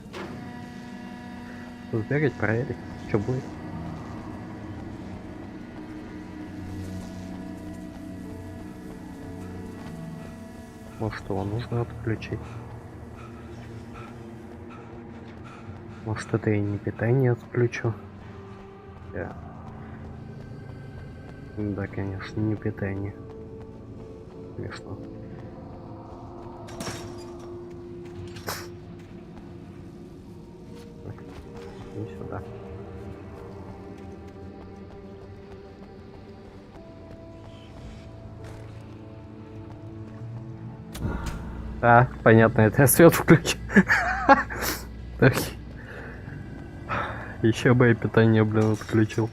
Сбегать, проверить, что будет? Может, его нужно отключить? Может, это и не питание отключу? Да, конечно, не питание. Смешно. И сюда. А, понятно, это я свет включу. Еще бы я питание, блин, отключил.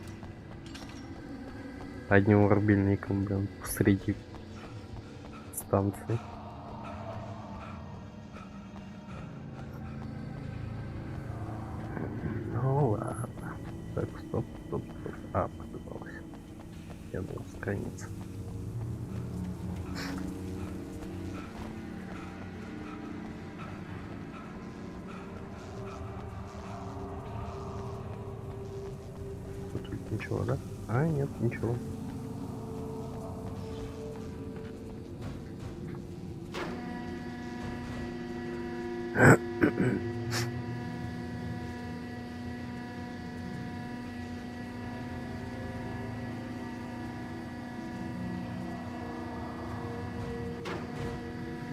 Одним рубильником, блин, посреди станции. Ну ладно. Так, стоп. А, показалось. Я думал, страница. Тут ничего, да? А, нет, ничего.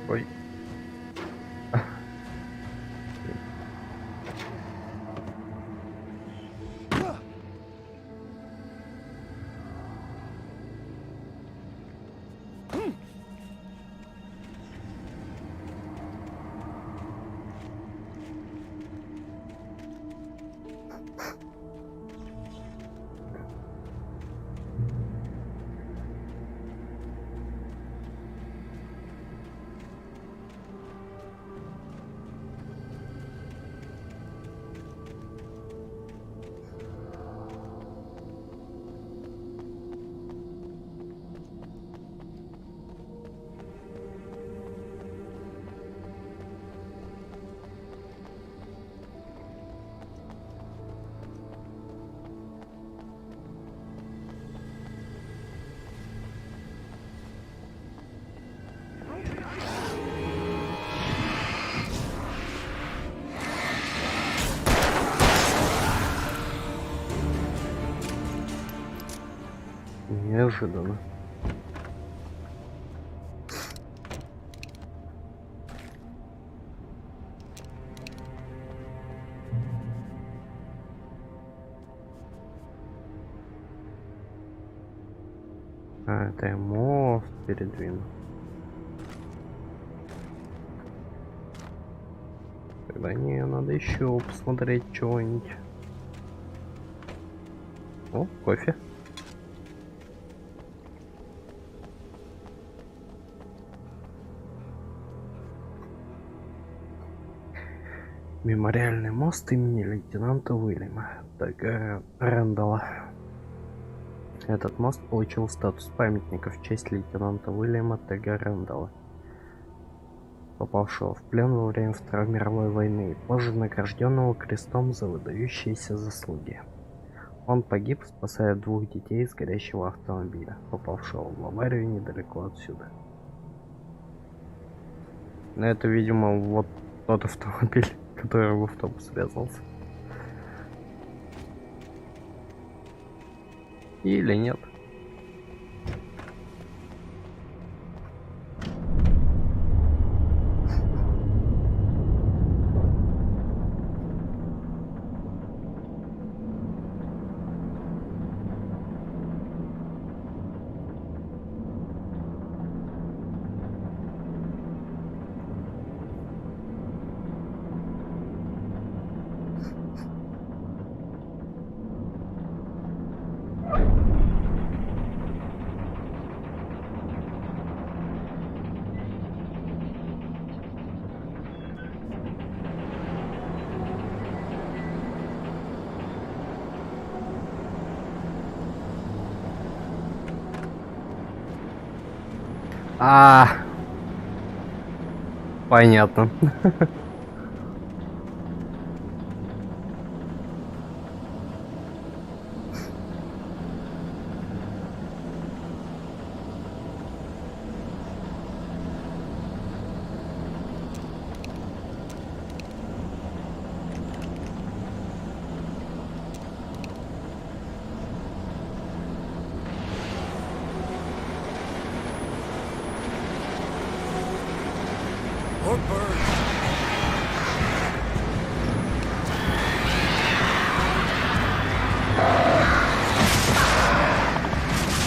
Ой. Неожиданно. А, это я мост передвину. Тогда не, надо еще посмотреть чего-нибудь. О, кофе. Мемориальный мост имени лейтенанта Уильяма Т.Г. Рэндалла. Этот мост получил статус памятника в честь лейтенанта Уильяма Т.Г. Рэндалла, попавшего в плен во время Второй мировой войны и позже награжденного крестом за выдающиеся заслуги. Он погиб, спасая 2 детей из горящего автомобиля, попавшего в аварию недалеко отсюда. Но это, видимо, вот тот автомобиль, который в автобус врезался. Или нет? Понятно.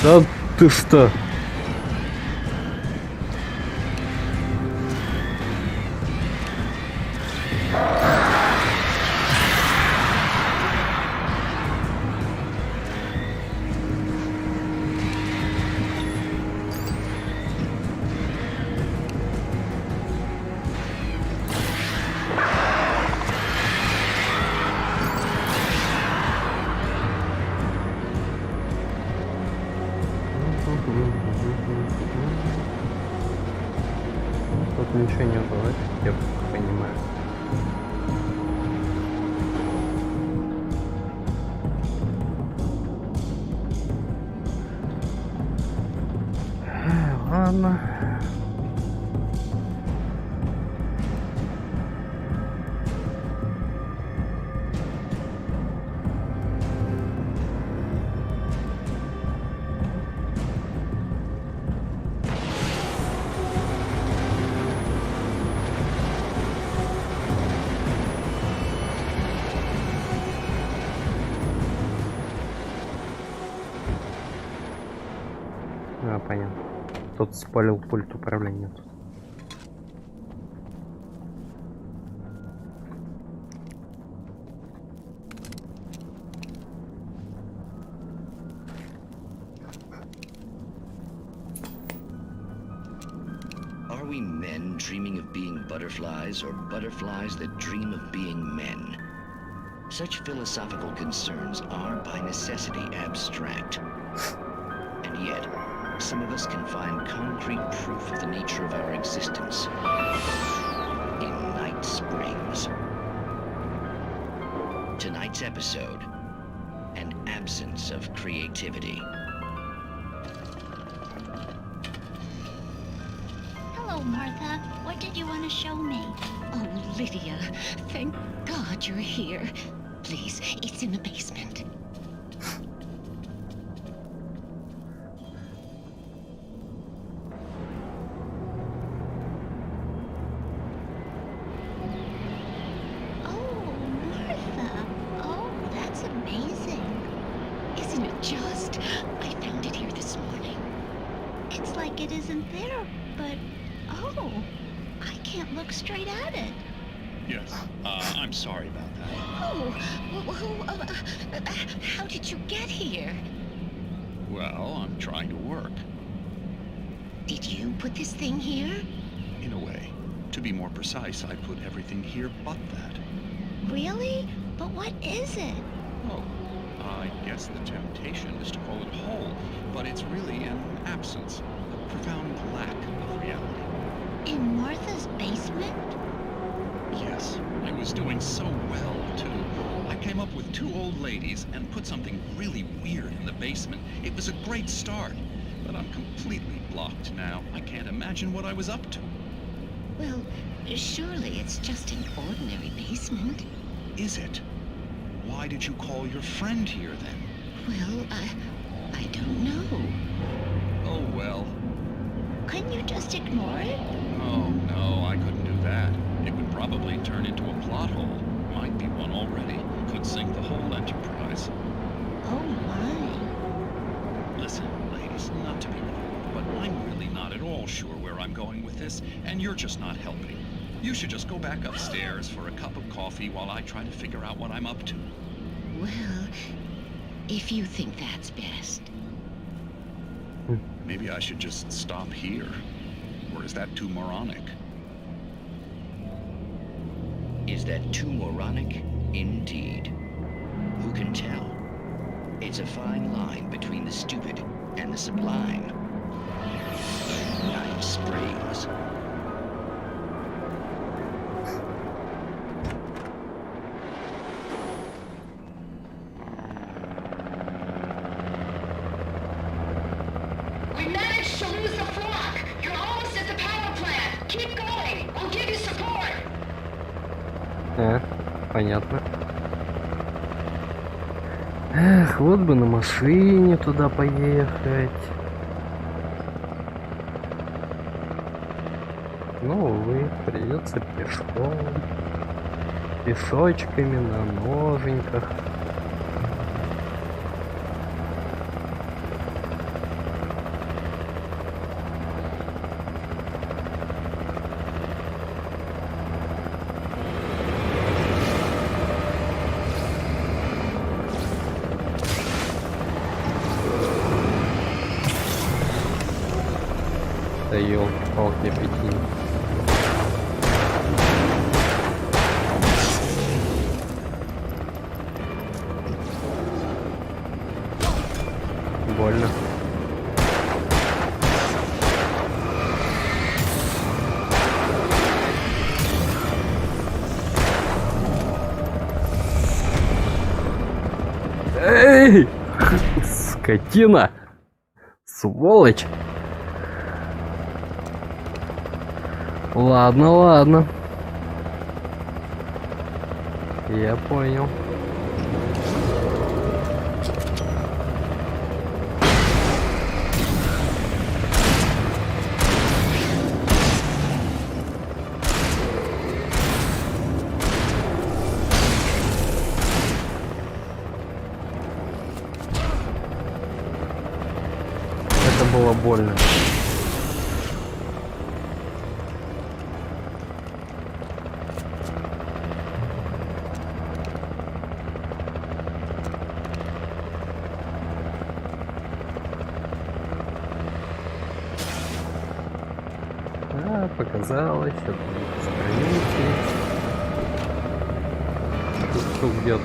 Да ты что? Тут ничего не было, я понимаю. Ладно. Понятно. Тот спалил пульт управления тут. Are we men dreaming of being butterflies, or butterflies that dream of being men? Such philosophical concerns are by necessity abstract. And yet, some of us can find concrete proof of the nature of our existence in Night Springs. Tonight's episode, an absence of creativity. Hello, Martha. What did you want to show me? Oh, Lydia, thank God you're here. Please, it's in the basement. I'm sorry about that. How did you get here? Well, I'm trying to work. Did you put this thing here? In a way. To be more precise, I put everything here but that. Really? But what is it? Oh, I guess the temptation is to call it whole, but it's really an absence, a profound lack of reality. In Martha's basement? Yes, I was doing so well, too. I came up with 2 old ladies and put something really weird in the basement. It was a great start, but I'm completely blocked now. I can't imagine what I was up to. Well, surely it's just an ordinary basement. Is it? Why did you call your friend here, then? Well, I don't know. Oh, well. Couldn't you just ignore it? Oh, no, I couldn't do that. It would probably turn into a plot hole. Might be one already. Could sink the whole enterprise. Oh, my. Listen, ladies, not to be rude, but I'm really not at all sure where I'm going with this, and you're just not helping. You should just go back upstairs for a cup of coffee while I try to figure out what I'm up to. Well, if you think that's best. Maybe I should just stop here. Or is that too moronic? Is that too moronic? Indeed. Who can tell? It's a fine line between the stupid and the sublime. Night of springs. We managed to lose the flock. You're almost at the power plant. Keep going. We'll give you support. Понятно. Эх, вот бы на машине туда поехать. Ну, увы, придется пешком. Пешочками на ноженьках. Да ёлки-палки, прикинь. Больно. Эй! Скотина! Сволочь! Ладно, ладно. Я понял. Это было больно. Показалось, это страницы. Тут где-то.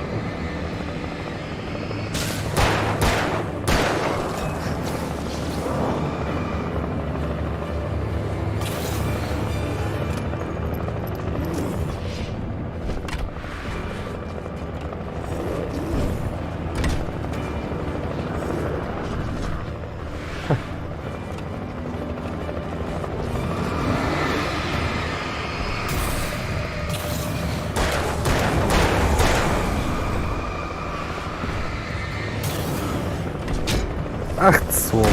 Ах ты сволочь.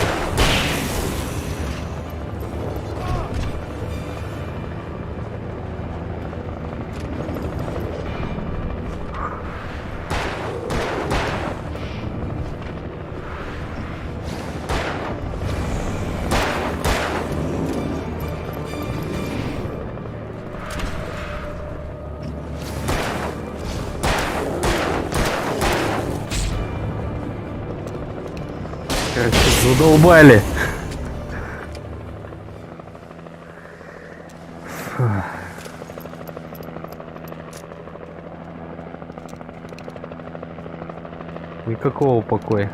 Задолбали. Никакого покоя.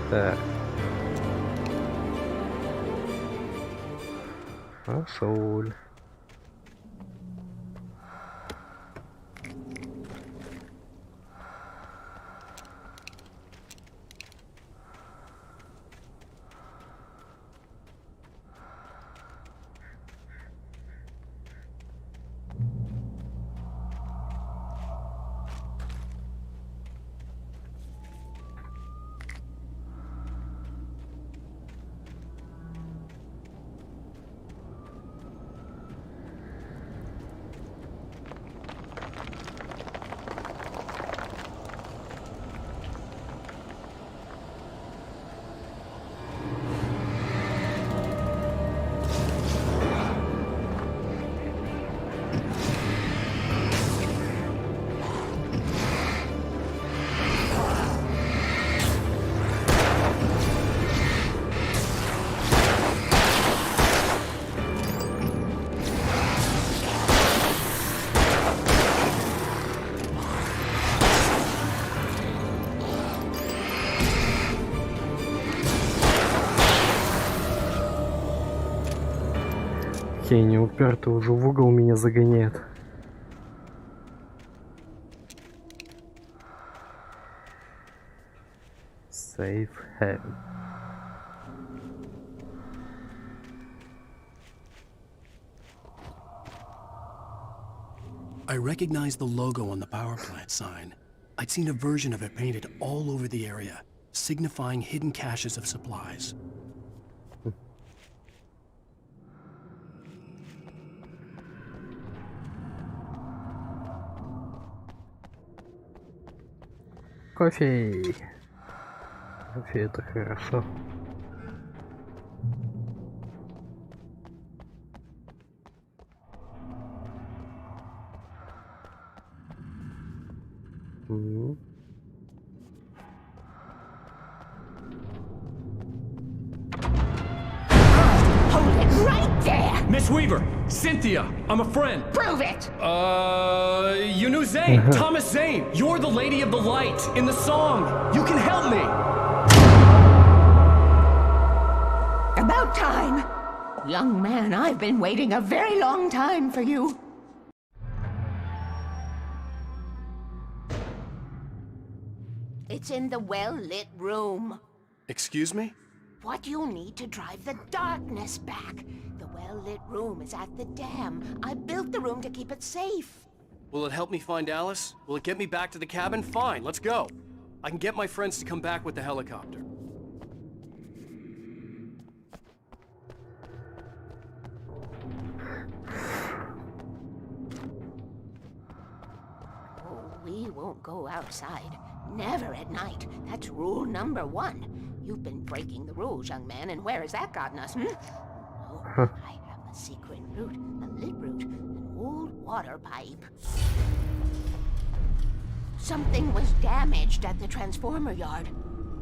Так. Пошел. Какие они упертые, уже в угол меня загоняют. Safe haven. I recognized the logo on the power plant sign. I'd seen a version of it painted all over the area, signifying hidden caches of supplies. Кофе. Кофе это хорошо. Hold it right there! Miss Weaver! Cynthia! I'm a friend! Prove it! You knew Zane! Thomas Zane! You're the Lady of the Light in the song! You can help me! About time! Young man, I've been waiting a very long time for you. It's in the well-lit room. Excuse me? What you need to drive the darkness back. The well-lit room is at the dam. I built the room to keep it safe. Will it help me find Alice? Will it get me back to the cabin? Fine, let's go. I can get my friends to come back with the helicopter. We won't go outside. Never at night. That's rule number 1. You've been breaking the rules, young man, and where has that gotten us, Oh, I have a secret route, a lit route, an old water pipe. Something was damaged at the transformer yard.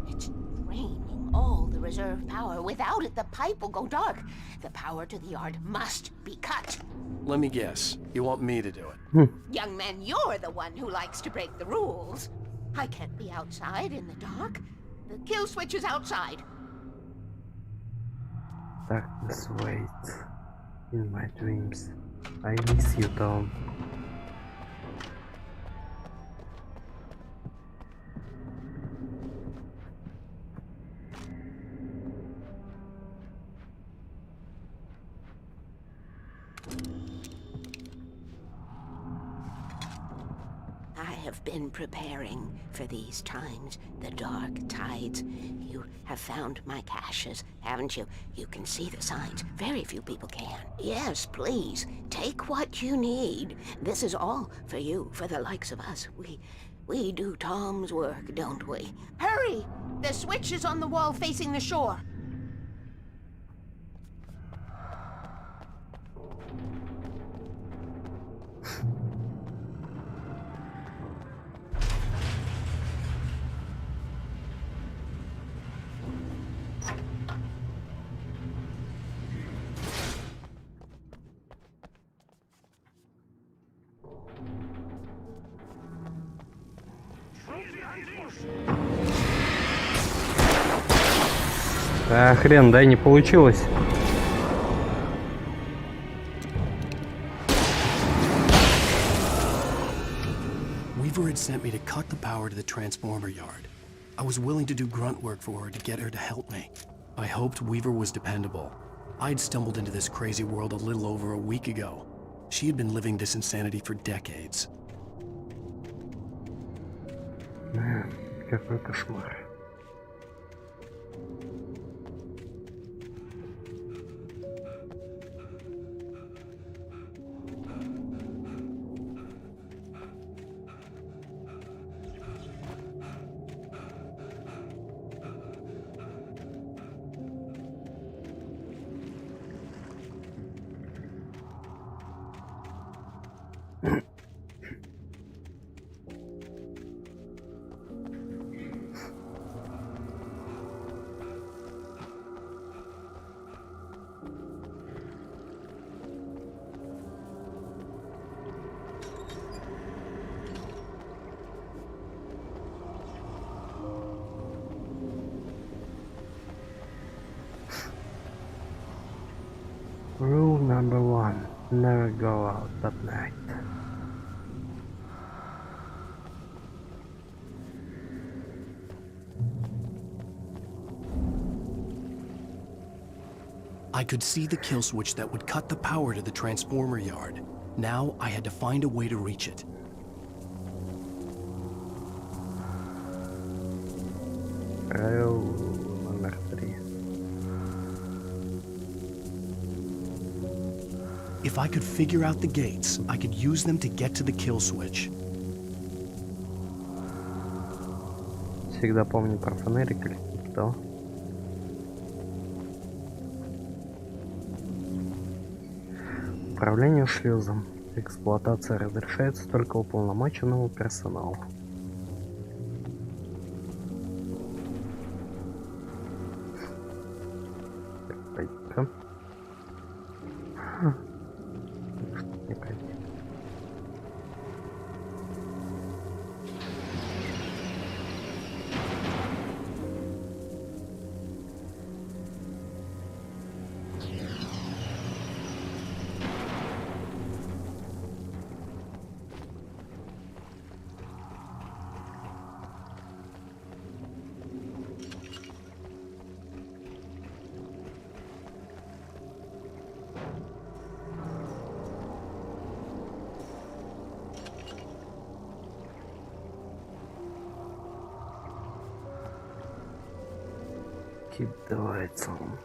It's draining all the reserve power. Without it, the pipe will go dark. The power to the yard must be cut. Let me guess. You want me to do it? Young man, you're the one who likes to break the rules. I can't be outside in the dark. The kill switch is outside. Darkness waits in my dreams. I miss you, Tom. I have been preparing for these times, the dark tides. You have found my caches, haven't you? You can see the signs. Very few people can. Yes, please, take what you need. This is all for you, for the likes of us. We do Tom's work, don't we? Hurry! The switch is on the wall facing the shore. А хрен, да, не получилось. Weaver had sent me to cut the power to the transformer yard. I was willing to do grunt work for her to get her to help me. I hoped Weaver was dependable. I'd stumbled into this crazy world a little over a week ago. She had been living this insanity for decades. Какой кошмар. number one. Never go out at night. I could see the kill switch that would cut the power to the transformer yard. Now I had to find a way to reach it. Правило номер 3. If I could figure out the gates, I could use them to get to the kill switch. Всегда помни про фонарик или типа того. Управление шлюзом. Эксплуатация разрешается только уполномоченному персоналу. Пойдем. Кидается он.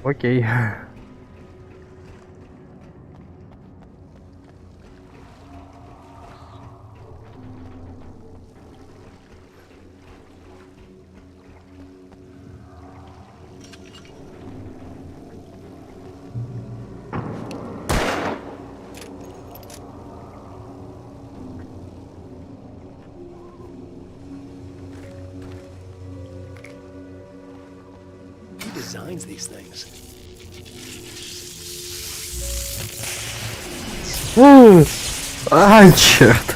Окей. Who designs these things? А, черт.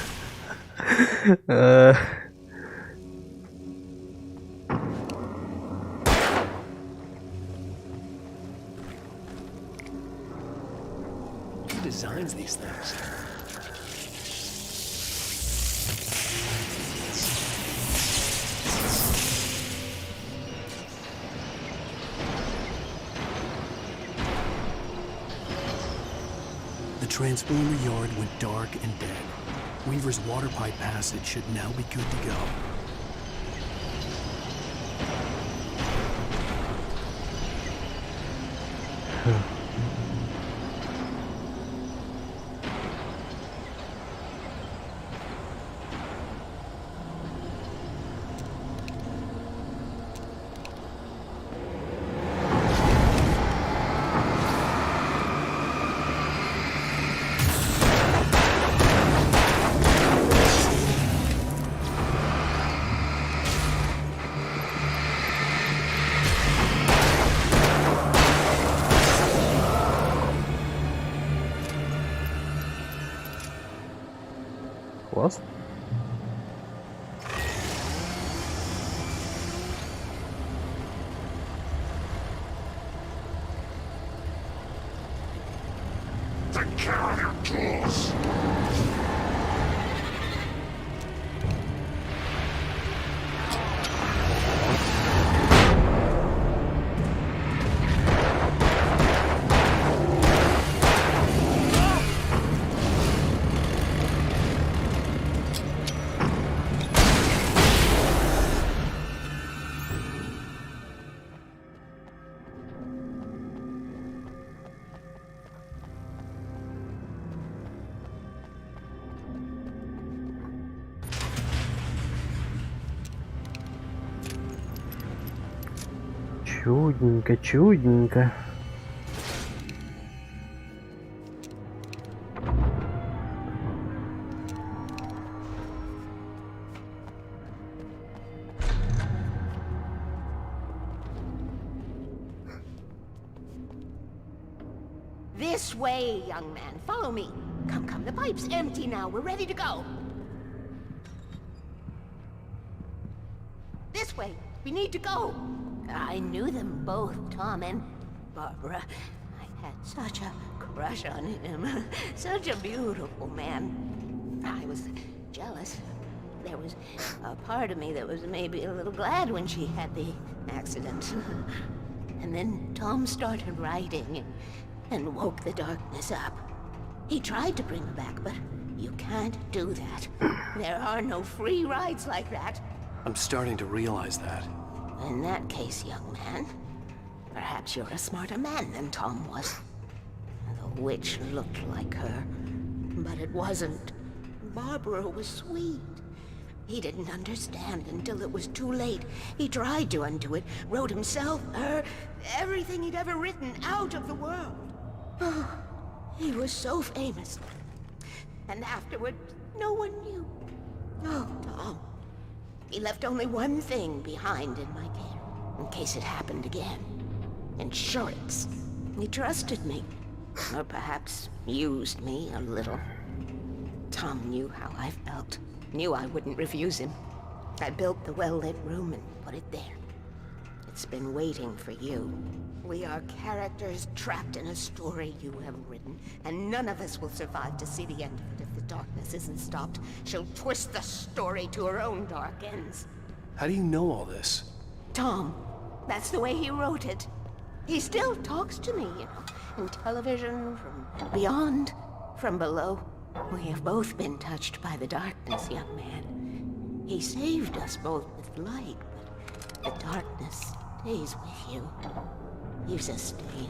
Who designs these things? The transformer yard went dark and dead. Weaver's water pipe passage should now be good to go. Класс. Чудненько, чудненько. This way, young man. Follow me. Come, come. The pipe's empty now. We're ready to go. This way. We need to go. I knew them both, Tom and Barbara. I had such a crush on him. Such a beautiful man. I was jealous. There was a part of me that was maybe a little glad when she had the accident. And then Tom started writing and woke the darkness up. He tried to bring her back, but you can't do that. There are no free rides like that. I'm starting to realize that. In that case, young man, perhaps you're a smarter man than Tom was. The witch looked like her, but it wasn't. Barbara was sweet. He didn't understand until it was too late. He tried to undo it, wrote himself, her, everything he'd ever written out of the world. Oh, he was so famous. And afterward, no one knew. Oh, Tom. He left only one thing behind in my care, in case it happened again. Insurance. He trusted me. Or perhaps used me a little. Tom knew how I felt. Knew I wouldn't refuse him. I built the well-lit room and put it there. It's been waiting for you. We are characters trapped in a story you have written, and none of us will survive to see the end of it if the darkness isn't stopped. She'll twist the story to her own dark ends. How do you know all this? Tom, that's the way he wrote it. He still talks to me, you know, in television, from beyond, from below. We have both been touched by the darkness, young man. He saved us both with light, but the darkness stays with you. You sustain.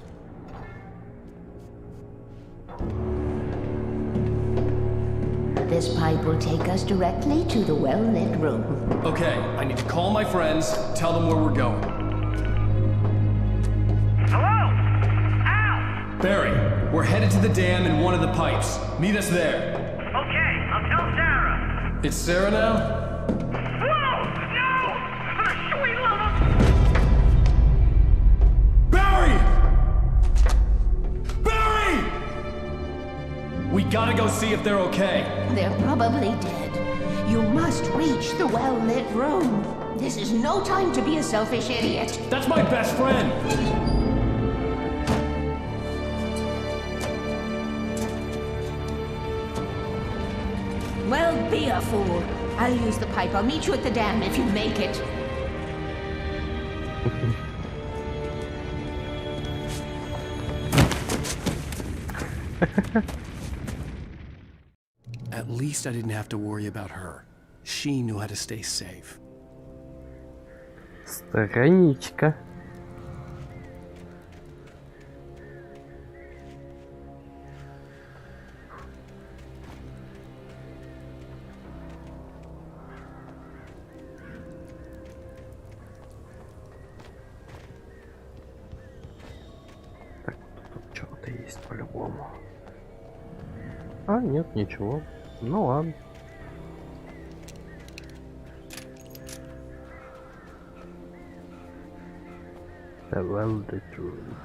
This pipe will take us directly to the well-lit room. Okay, I need to call my friends, tell them where we're going. Hello? Al! Barry, we're headed to the dam in one of the pipes. Meet us there. Okay, I'll tell Sarah. It's Sarah now? Whoa! No! For the sweet love of... Barry! Barry! We gotta go see if they're okay. They're probably dead. You must reach the well-lit room. This is no time to be a selfish idiot. That's my best friend! Well, be a fool. I'll use the pipe. I'll meet you at the dam if you make it. At least I didn't have to worry about her. She knew how to stay safe. Страничка. Так, тут что-то есть по-любому. А, нет, ничего. Ну ладно. The well-lit room.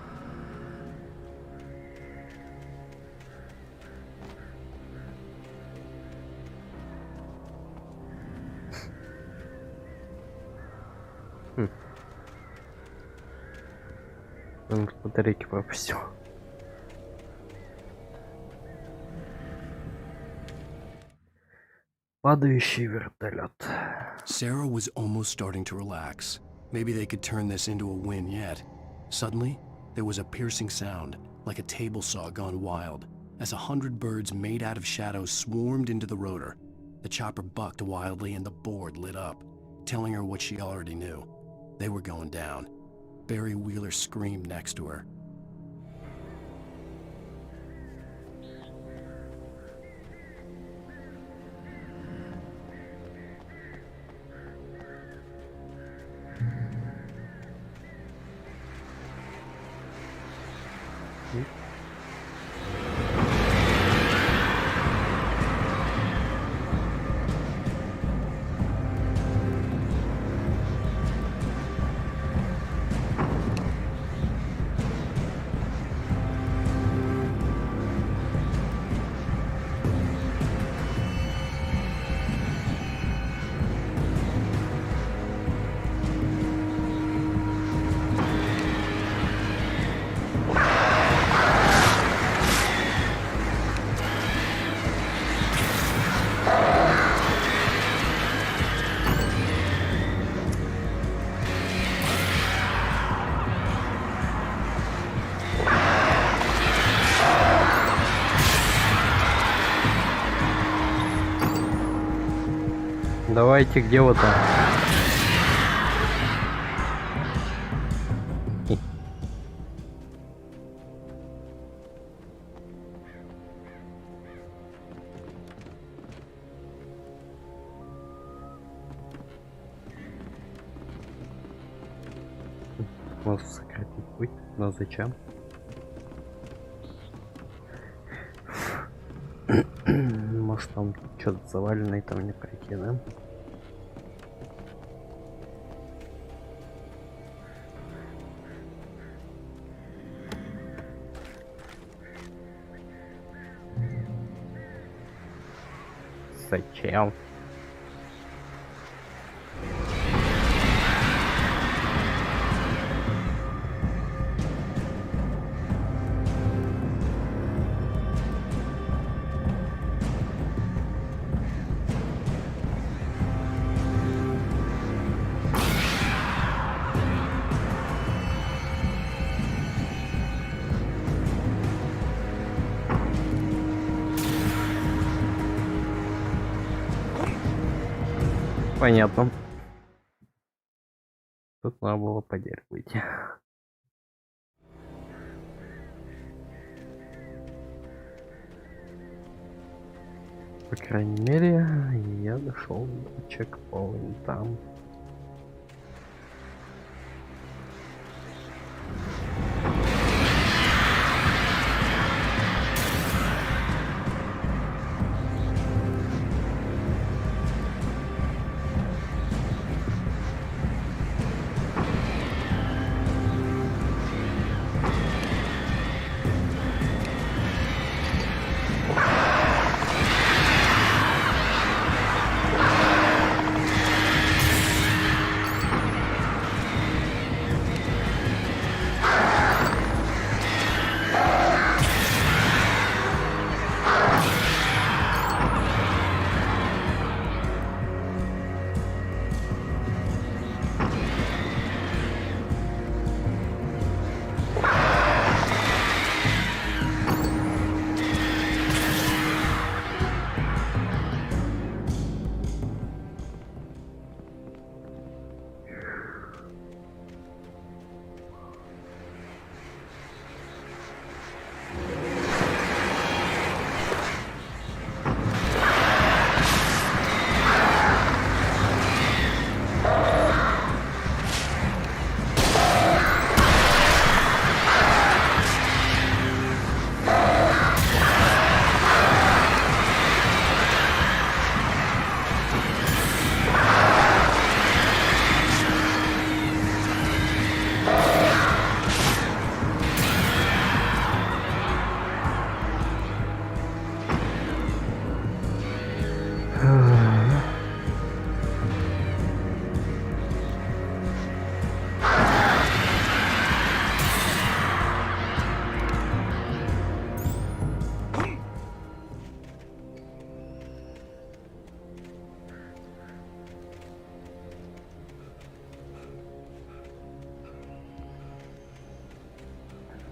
Он батарейки пропустил. Падающий вертолет. Sarah was almost starting to relax. Maybe they could turn this into a win yet. Suddenly, there was a piercing sound, like a table saw gone wild, as 100 birds made out of shadows swarmed into the rotor. The chopper bucked wildly and the board lit up, telling her what she already knew. They were going down. Barry Wheeler screamed next to her. Давайте, где вот там? Может сократить путь, но зачем? Может там что-то завалено и там не пройти, да? Зачем? Понятно. Тут надо было по дереву идти. По крайней мере, я дошел до чекпоинта.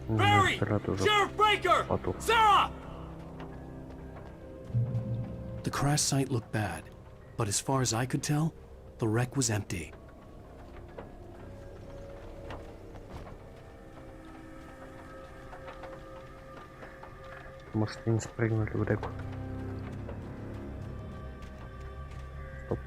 Barry! Sheriff Baker! Sarah! The crash site looked bad, but as far as I could tell, the wreck was empty. Может, они спрыгнули в реку. Стоп.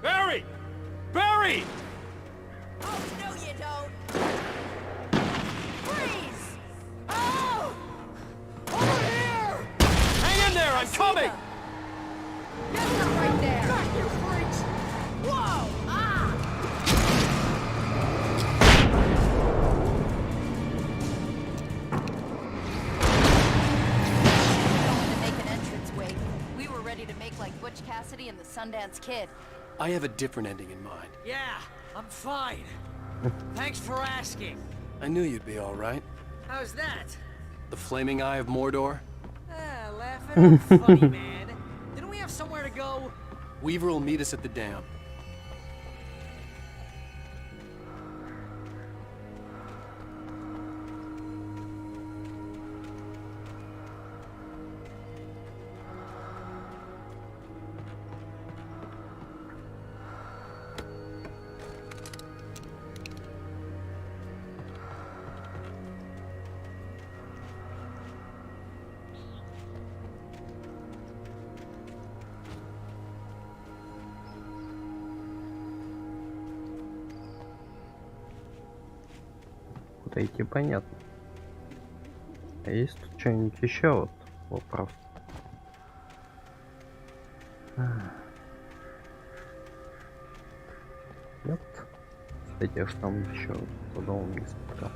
Barry! Barry! Oh, no you don't. Freeze! Oh! Over here! Hang in there, I'm coming! Get her right there! Back, you freaks! Whoa! Ah! Going to make an entrance wake. We were ready to make like Butch Cassidy and the Sundance Kid. I have a different ending in mind. Yeah, I'm fine. Thanks for asking. I knew you'd be all right. How's that? The flaming eye of Mordor? Laughing up funny, man. Didn't we have somewhere to go? Weaver will meet us at the dam. Куда идти, понятно. А есть тут что-нибудь еще? Вот вопрос. Нет. Кстати, аж там еще за домом не смотрел.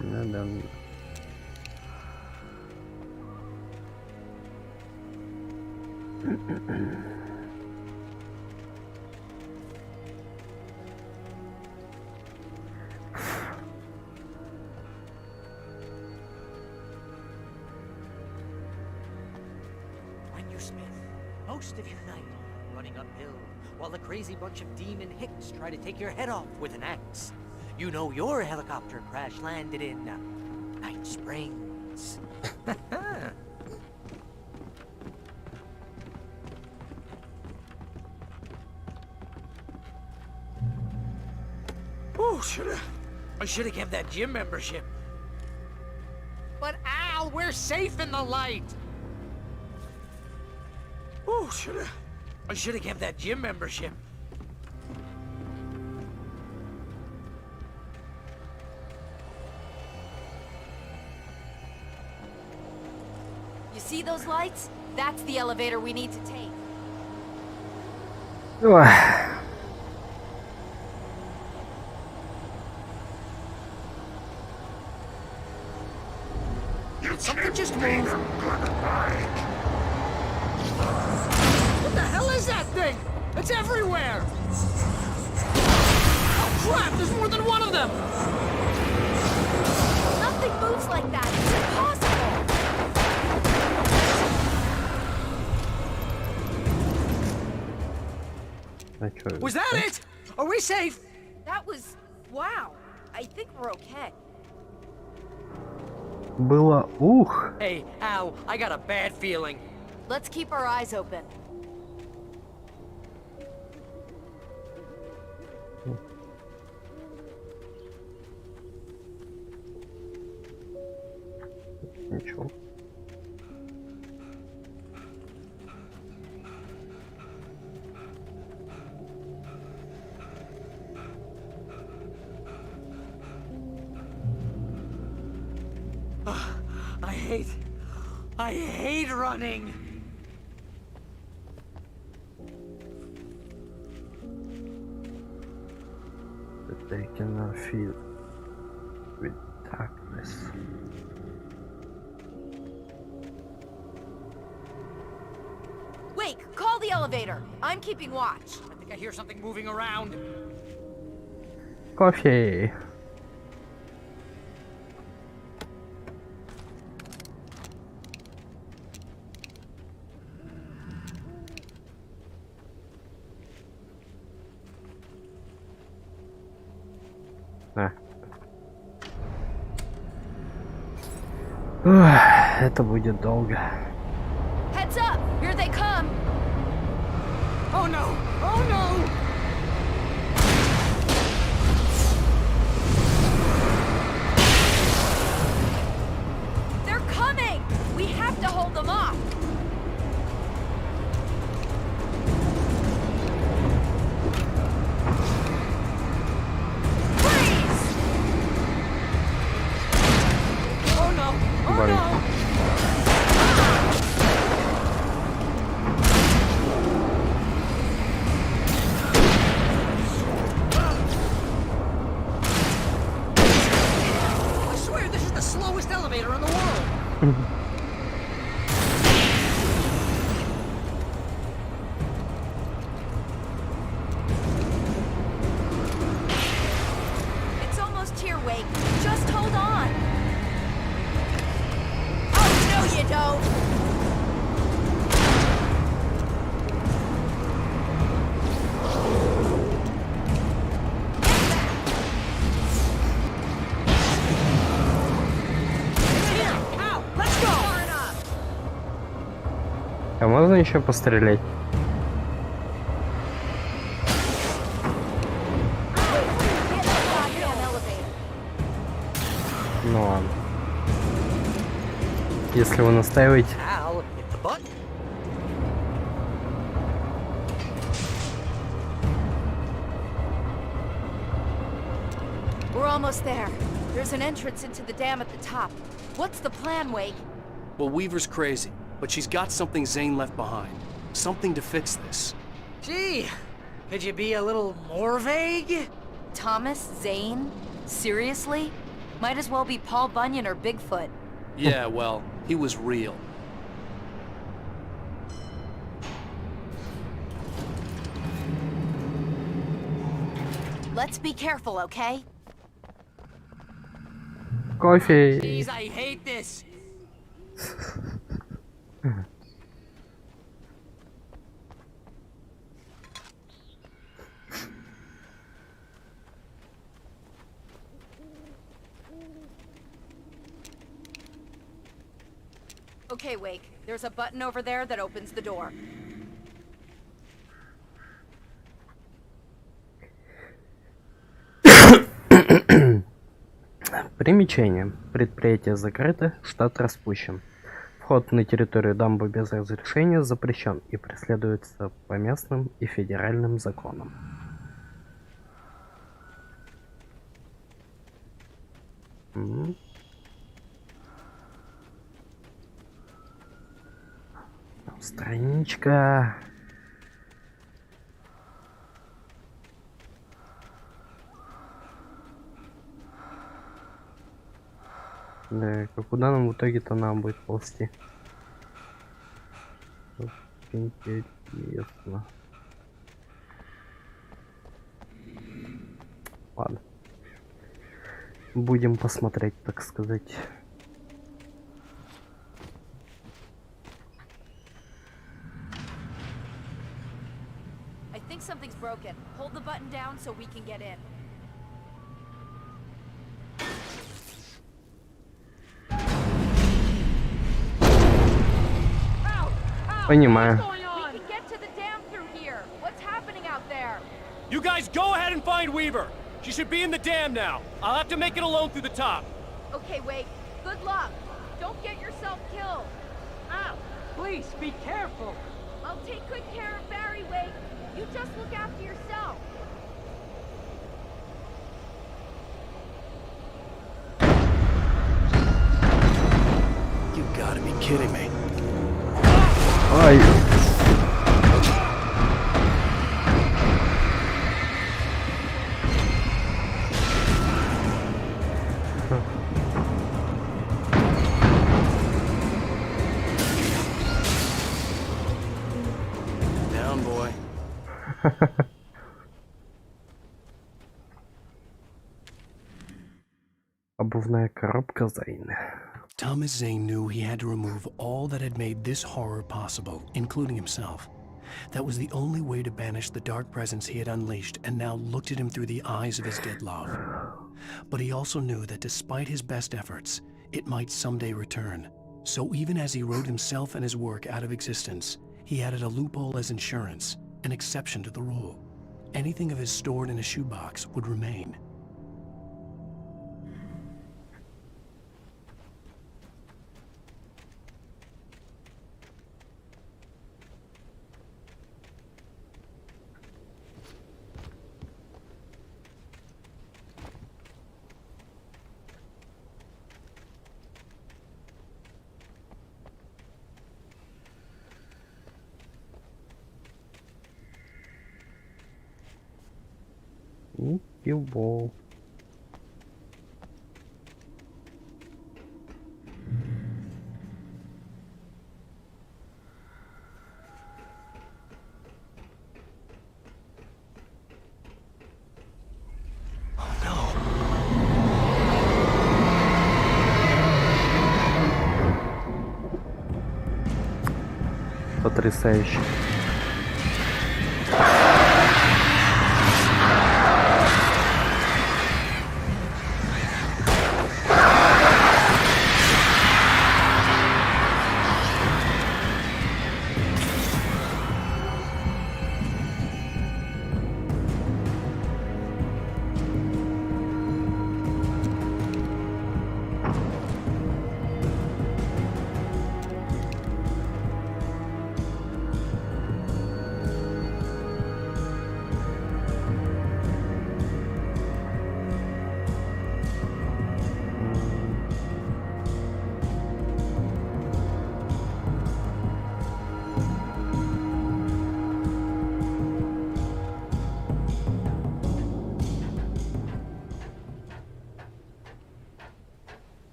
Да. Most of your night running uphill while the crazy bunch of demon hicks try to take your head off with an axe. You know your helicopter crash landed in Night Springs. Oh, I should have kept that gym membership. But Al, we're safe in the light. Oh, I should have kept that gym membership. You see those lights? That's the elevator we need to take. Something just moved. What the hell is that thing? It's everywhere! Oh crap, there's more than one of them! Nothing moves like that. It's impossible. Was that it? Are we safe? That was... wow. I think we're okay. Было ух. Hey, Al, I got a bad feeling. Let's keep our eyes open. Ничего. I hate running. But they cannot feel with darkness. Wait, call the elevator. I'm keeping watch. I think I hear something moving around. Coffee. Это будет долго. Heads up! Here they come! Oh no! Oh no! They're coming! We have to hold them off! don't. А можно еще пострелять? Ну ладно. Если вы настаиваете. We're almost there. There's an entrance into the dam at the top. What's the plan, Wake? Well, Weaver's crazy, but she's got something Zane left behind. Something to fix this. Gee, could you be a little more vague? Thomas Zane? Seriously? Might as well be Paul Bunyan or Bigfoot. Yeah, well, he was real. Let's be careful, okay? Кофе. Jeez, I hate this. Okay, Wake. There's a button over there that opens the door. Примечание. Предприятие закрыто, штат распущен. Вход на территорию дамбы без разрешения запрещен и преследуется по местным и федеральным законам. Страничка. Да, куда нам в итоге-то нам будет ползти? Интересно. Ладно. Будем посмотреть, так сказать. I think something's broken. Hold the button down so we can get in. Понимаю. We can get to the dam through here. What's happening out there? You guys go ahead and find Weaver. She should be in the dam now. I'll have to make it alone through the top. Okay, Wake. Good luck. Don't get yourself killed. Ow! Please be careful. I'll take good care of Barry, Wake. You just look after yourself. You gotta be kidding me. Ай. Down, boy. Обувная коробка Зайна. Thomas Zane knew he had to remove all that had made this horror possible, including himself. That was the only way to banish the dark presence he had unleashed and now looked at him through the eyes of his dead love. But he also knew that despite his best efforts, it might someday return. So even as he wrote himself and his work out of existence, he added a loophole as insurance, an exception to the rule. Anything of his stored in a shoebox would remain. Ничего. Потрясающе.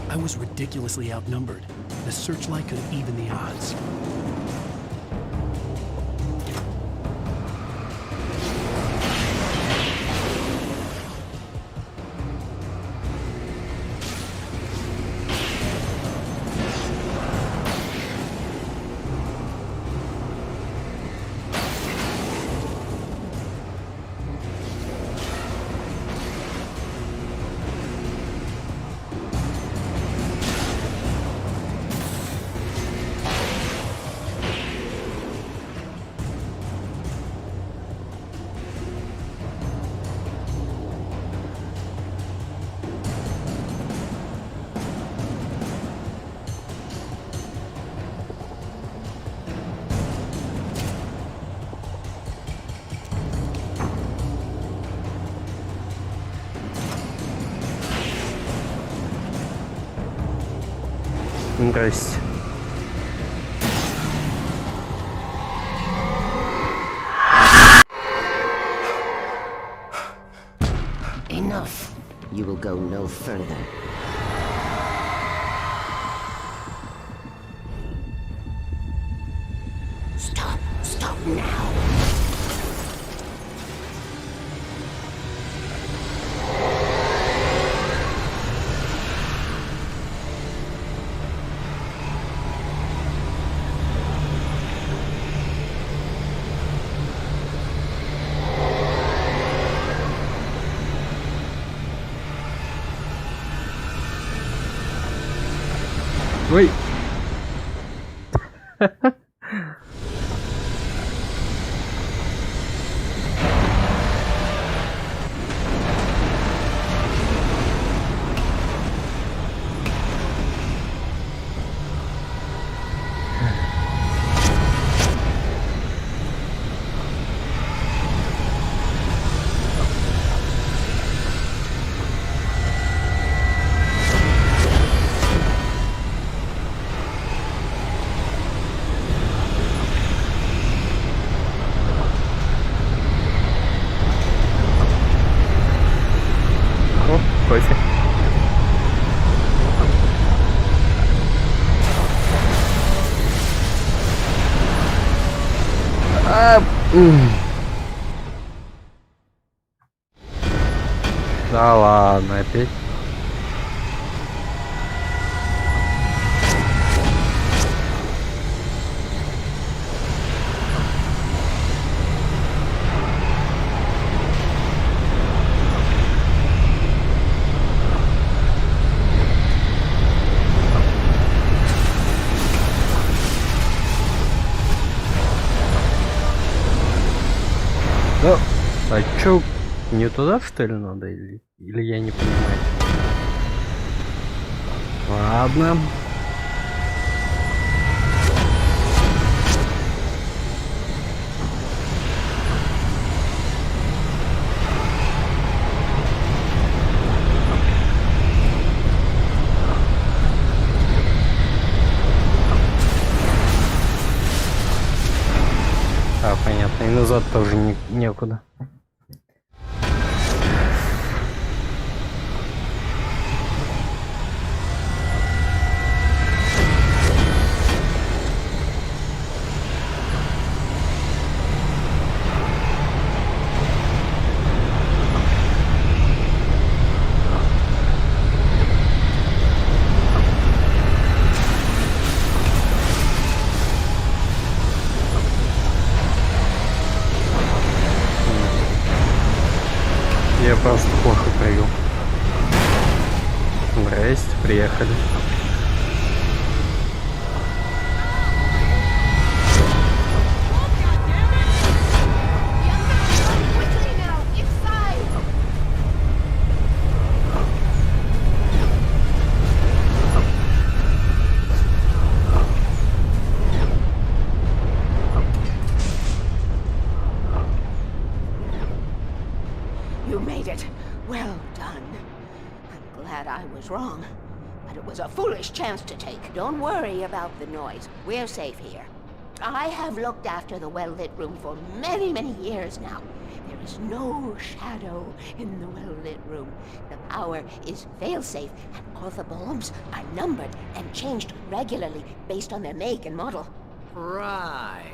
I was ridiculously outnumbered. The searchlight could even the odds. Здрасте. Enough. You will go no further. Stop. Stop now. Ой. Кофе. Да ладно, опять. Да, а чё, не туда что ли надо или я не понимаю? Ладно. А, понятно, и назад тоже некуда. Я просто плохо прыгал. Здрасте, приехали. You made it. Well done. I'm glad I was wrong. But it was a foolish chance to take. Don't worry about the noise. We're safe here. I have looked after the well-lit room for many, many years now. There is no shadow in the well-lit room. The power is fail-safe, and all the bulbs are numbered and changed regularly based on their make and model. Right.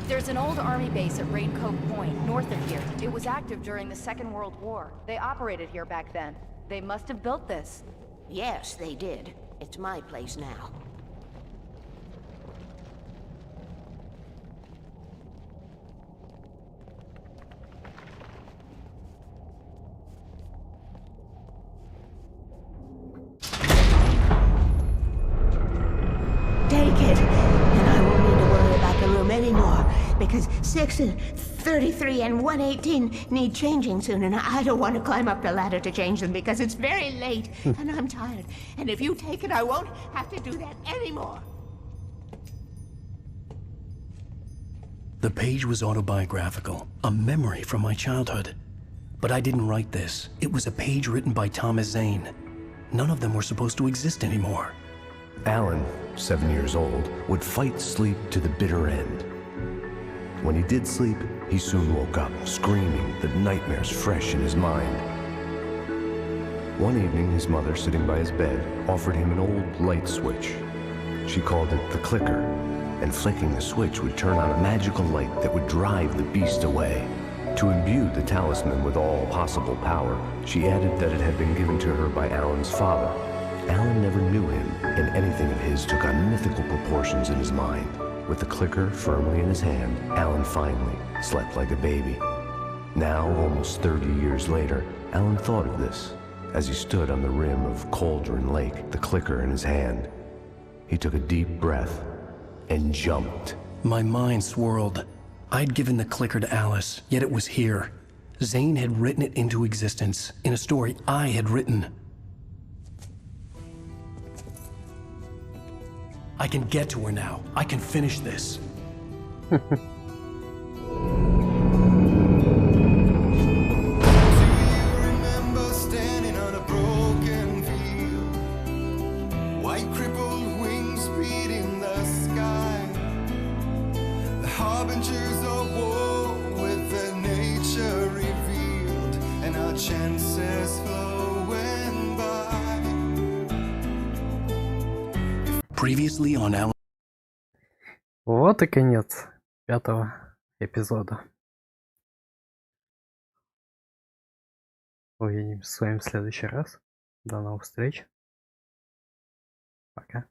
There's an old army base at Raincoat Point, north of here. It was active during the Second World War. They operated here back then. They must have built this. Yes, they did. It's my place now. Take it, and I won't need to worry about the room anymore, because 6 and 33 and 118 need changing soon, and I don't want to climb up the ladder to change them because it's very late, and I'm tired. And if you take it, I won't have to do that anymore. The page was autobiographical, a memory from my childhood. But I didn't write this. It was a page written by Thomas Zane. None of them were supposed to exist anymore. Alan, 7 years old, would fight sleep to the bitter end. When he did sleep, he soon woke up, screaming, the nightmares fresh in his mind. One evening, his mother, sitting by his bed, offered him an old light switch. She called it the clicker, and flicking the switch would turn on a magical light that would drive the beast away. To imbue the talisman with all possible power, she added that it had been given to her by Alan's father. Alan never knew him, and anything of his took on mythical proportions in his mind. With the clicker firmly in his hand, Alan finally slept like a baby. Now, almost 30 years later, Alan thought of this as he stood on the rim of Cauldron Lake, the clicker in his hand. He took a deep breath and jumped. My mind swirled. I'd given the clicker to Alice, yet it was here. Zane had written it into existence in a story I had written. I can get to her now. I can finish this. Remember standing on a broken field, white crippled wings beating the sky, the harbingers of war with the nature revealed, and our chances flowing by. Previously on Alan. Вот и конец 5-го эпизода. Увидимся с вами в следующий раз. До новых встреч. Пока.